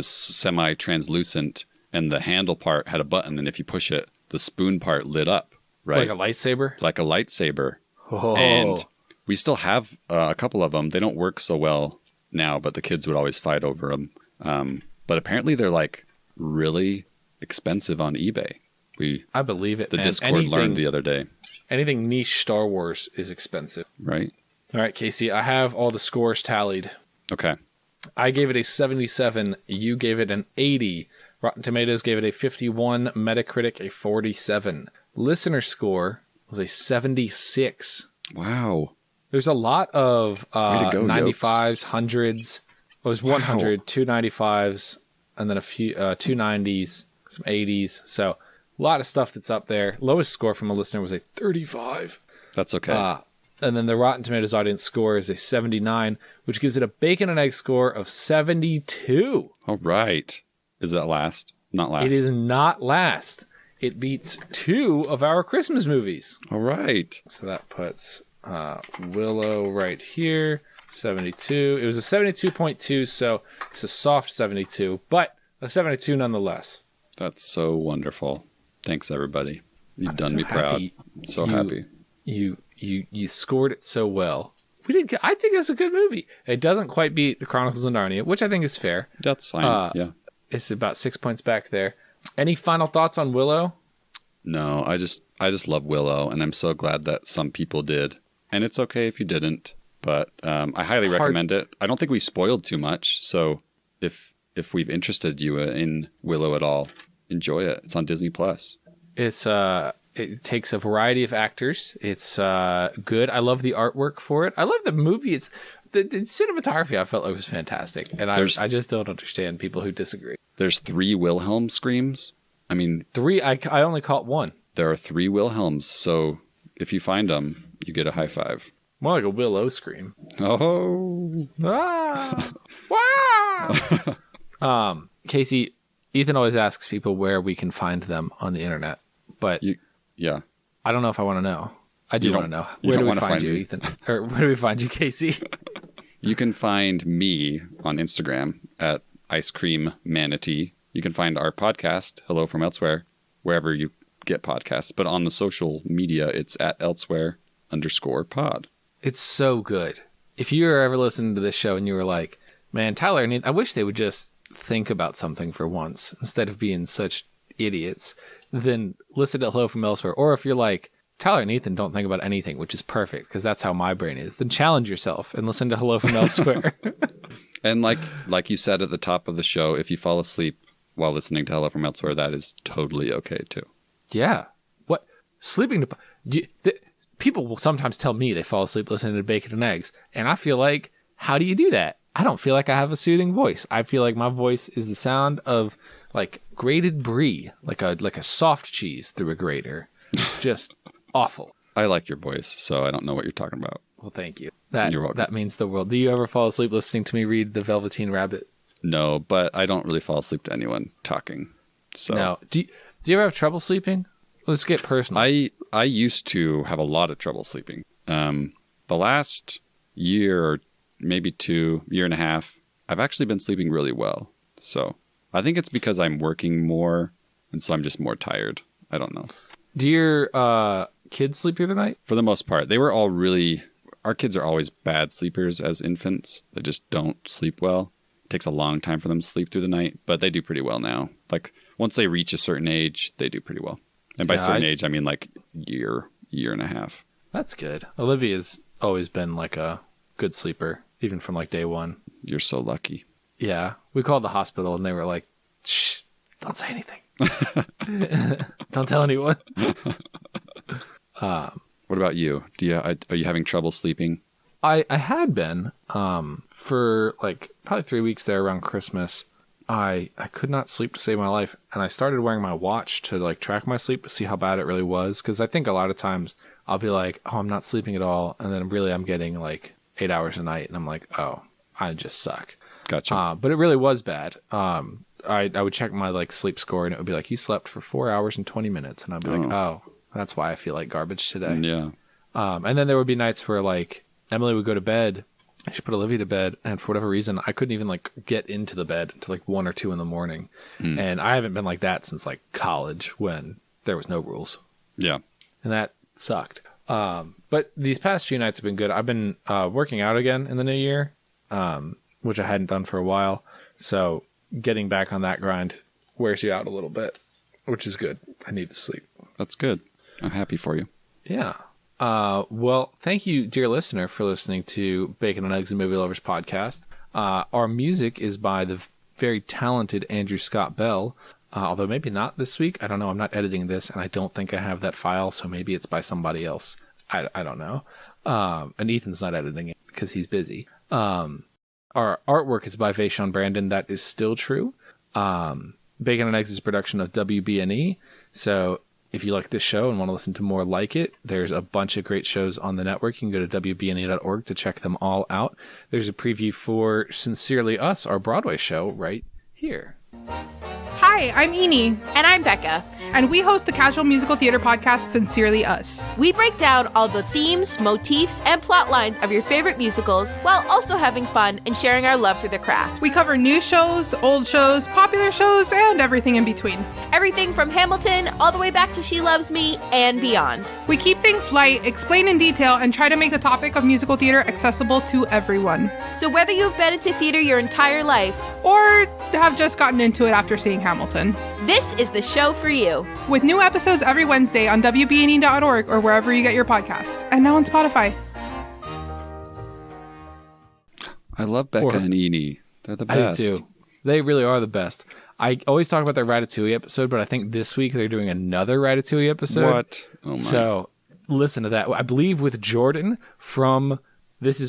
semi-translucent, and the handle part had a button, and if you push it, the spoon part lit up, right? Like a lightsaber? Like a lightsaber. Oh. And we still have a couple of them. They don't work so well now, but the kids would always fight over them. But apparently they're like really expensive on eBay. I believe it, The man. Discord learned the other day. Anything niche Star Wars is expensive. Right. All right, Casey, I have all the scores tallied. Okay. I gave it a 77. You gave it an 80. Rotten Tomatoes gave it a 51. Metacritic a 47. Listener score was a 76. Wow. There's a lot of Way to go, 95s, 100s. It was 100, Wow. 2 95s, and then a few 2 90s, some 80s. So a lot of stuff that's up there. Lowest score from a listener was a 35. That's okay. And then the Rotten Tomatoes audience score is a 79, which gives it a bacon and egg score of 72. All right. Is that last? Not last. It is not last. It beats 2 of our Christmas movies. All right. So that puts Willow right here, 72. It was a 72.2, so it's a soft 72, but a 72 nonetheless. That's so wonderful. Thanks, everybody. You've done me proud. I'm so happy. You scored it so well. I think it's a good movie. It doesn't quite beat The Chronicles of Narnia, which I think is fair. That's fine. Yeah. It's about 6 points back there. Any final thoughts on Willow? No, I just love Willow, and I'm so glad that some people did. And it's okay if you didn't, but I highly recommend it. I don't think we spoiled too much, so if we've interested you in Willow at all, enjoy it. It's on Disney Plus. It takes a variety of actors. It's good. I love the artwork for it. I love the movie. It's the cinematography. I felt like was fantastic, and I just don't understand people who disagree. There's 3 Wilhelm screams. I mean, 3. I only caught 1. There are 3 Wilhelms, so if you find them, you get a high five. More like a Willow scream. Oh. Ah! Wow! Casey, Ethan always asks people where we can find them on the internet, but yeah, I don't know if I want to know. I do want to know. Where do we find you, Ethan? Or where do we find you, Casey? You can find me on Instagram at Ice Cream Manatee. You can find our podcast, Hello from Elsewhere, wherever you get podcasts. But on the social media, it's at Elsewhere. _pod. It's so good. If you were ever listening to this show and you were like, man, Tyler and Ethan, I wish they would just think about something for once instead of being such idiots, then listen to Hello from Elsewhere. Or if you're like, Tyler and Ethan don't think about anything, which is perfect because that's how my brain is, then challenge yourself and listen to Hello from Elsewhere. And like you said at the top of the show, if you fall asleep while listening to Hello from Elsewhere, that is totally okay too. Yeah. What? Sleeping people will sometimes tell me they fall asleep listening to Bacon and Eggs, and I feel like, how do you do that? I don't feel like I have a soothing voice. I feel like my voice is the sound of like grated brie, like a soft cheese through a grater. Just awful. I like your voice, so I don't know what you're talking about. Well, thank you. You're welcome. That means the world. Do you ever fall asleep listening to me read The Velveteen Rabbit? No, but I don't really fall asleep to anyone talking. So no. Do you ever have trouble sleeping? Let's get personal. I used to have a lot of trouble sleeping. The last year or maybe year and a half, I've actually been sleeping really well. So I think it's because I'm working more, and so I'm just more tired. I don't know. Do your kids sleep through the night? For the most part. They were all really... Our kids are always bad sleepers as infants. They just don't sleep well. It takes a long time for them to sleep through the night, but they do pretty well now. Like, once they reach a certain age, they do pretty well. And by certain age, I mean like year and a half. That's good. Olivia's always been like a good sleeper, even from like day one. You're so lucky. Yeah. We called the hospital and they were like, shh, don't say anything. Don't tell anyone. What about you? Are you having trouble sleeping? I had been for like probably 3 weeks there around Christmas. I could not sleep to save my life, and I started wearing my watch to like track my sleep to see how bad it really was, because I think a lot of times I'll be like, oh, I'm not sleeping at all, and then really I'm getting like 8 hours a night, and I'm like, oh, I just suck. Gotcha. But it really was bad. I would check my like sleep score, and it would be like, you slept for 4 hours and 20 minutes, and I'd be like, oh, that's why I feel like garbage today. Yeah. And then there would be nights where like Emily would go to bed. I should put Olivia to bed, and for whatever reason, I couldn't even like get into the bed until like 1 or 2 in the morning. And I haven't been like that since like college when there was no rules. Yeah. And that sucked. But these past few nights have been good. I've been working out again in the new year, which I hadn't done for a while. So getting back on that grind wears you out a little bit, which is good. I need to sleep. That's good. I'm happy for you. Yeah. Well, thank you, dear listener, for listening to Bacon and Eggs and Movie Lovers podcast. Our music is by the very talented Andrew Scott Bell, although maybe not this week. I don't know. I'm not editing this, and I don't think I have that file, so maybe it's by somebody else. I don't know. And Ethan's not editing it because he's busy. Our artwork is by Vaishon Brandon. That is still true. Bacon and Eggs is a production of WBNE, so if you like this show and want to listen to more like it, there's a bunch of great shows on the network. You can go to WBNE.org to check them all out. There's a preview for Sincerely Us, our Broadway show, right here. Hi, I'm Eni. And I'm Becca. And we host the casual musical theater podcast, Sincerely Us. We break down all the themes, motifs, and plot lines of your favorite musicals while also having fun and sharing our love for the craft. We cover new shows, old shows, popular shows, and everything in between. Everything from Hamilton all the way back to She Loves Me and beyond. We keep things light, explain in detail, and try to make the topic of musical theater accessible to everyone. So whether you've been into theater your entire life or have just gotten into it after seeing Hamilton, this is the show for you. With new episodes every Wednesday on WBNE.org or wherever you get your podcasts. And now on Spotify. I love Becca and Eni. They're the best. I do too. They really are the best. I always talk about their Ratatouille episode, but I think this week they're doing another Ratatouille episode. What? Oh my. So listen to that. I believe with Jordan from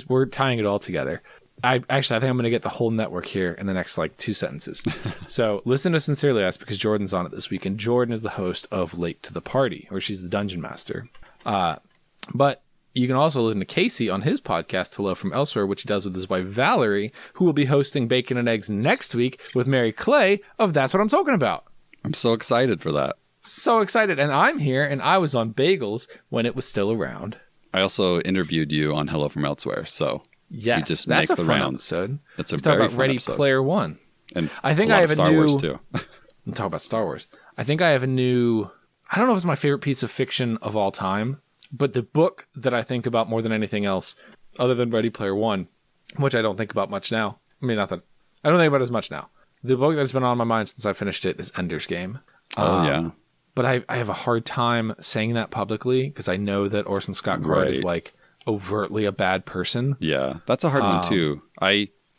we're tying it all together. I think I'm going to get the whole network here in the next like 2 sentences. So listen to Sincerely Us because Jordan's on it this week, and Jordan is the host of Late to the Party, where she's the dungeon master. But you can also listen to Casey on his podcast, Hello from Elsewhere, which he does with his wife Valerie, who will be hosting Bacon and Eggs next week with Mary Clay of That's What I'm Talking About. I'm so excited for that. So excited. And I'm here, and I was on Bagels when it was still around. I also interviewed you on Hello from Elsewhere, so... Yes, just that's a the fun rounds. episode. It's a we very talk about fun Ready episode. Player One, and I think a lot I have of Star a new. Wars too. I'm talking about Star Wars. I think I have a new. I don't know if it's my favorite piece of fiction of all time, But the book that I think about more than anything else, other than Ready Player One, which I don't think about much now. I mean, not that I don't think about it as much now. The book that's been on my mind since I finished it is Ender's Game. Oh, yeah. But I have a hard time saying that publicly because I know that Orson Scott Card is like overtly a bad person. Yeah, that's a hard one too.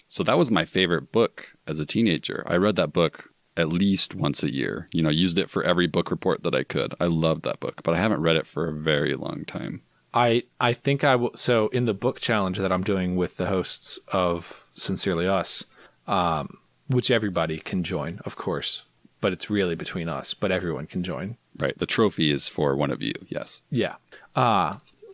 So that was my favorite book as a teenager. I read that book at least once a year. Used it for every book report that I could. I loved that book, but I haven't read it for a very long time. I think I will. So in the book challenge that I'm doing with the hosts of Sincerely Us, which everybody can join, of course, but it's really between us, but everyone can join. Right. The trophy is for one of you. Yes. Yeah.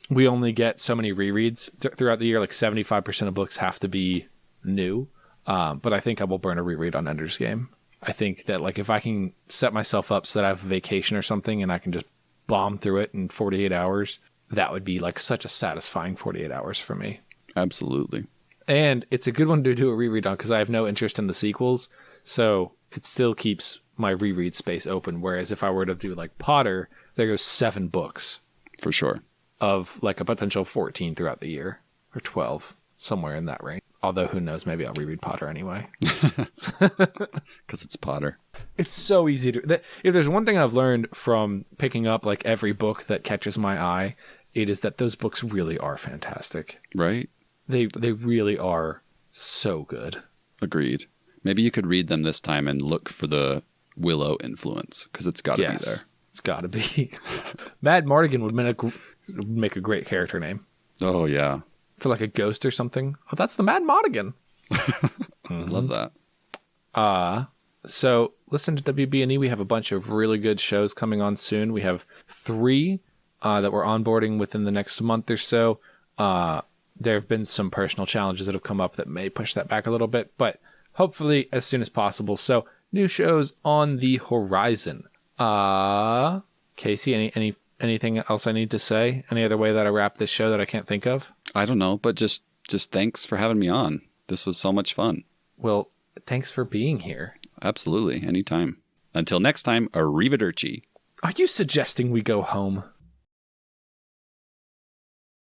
We only get so many rereads throughout the year. Like 75% of books have to be new. But I think I will burn a reread on Ender's Game. I think that like if I can set myself up so that I have a vacation or something and I can just bomb through it in 48 hours, that would be like such a satisfying 48 hours for me. Absolutely. And it's a good one to do a reread on because I have no interest in the sequels. So it still keeps my reread space open. Whereas if I were to do like Potter, there goes 7 books. For sure. Of like a potential 14 throughout the year. Or 12. Somewhere in that range. Although who knows, maybe I'll reread Potter anyway. Because it's Potter. It's so easy to... If there's one thing I've learned from picking up like every book that catches my eye, it is that those books really are fantastic. Right? They really are so good. Agreed. Maybe you could read them this time and look for the Willow influence, because it's got to be there. It's got to be. Mad Mardigan would make a great character name. Oh, yeah. For like a ghost or something. Oh, that's the Mad Mardigan. I love that. So listen to WB&E. We have a bunch of really good shows coming on soon. We have 3 that we're onboarding within the next month or so. There have been some personal challenges that have come up that may push that back a little bit, but hopefully as soon as possible. So new shows on the horizon. Casey, anything else I need to say? Any other way that I wrap this show that I can't think of? I don't know, but just thanks for having me on. This was so much fun. Well, thanks for being here. Absolutely. Anytime. Until next time, arrivederci. Are you suggesting we go home?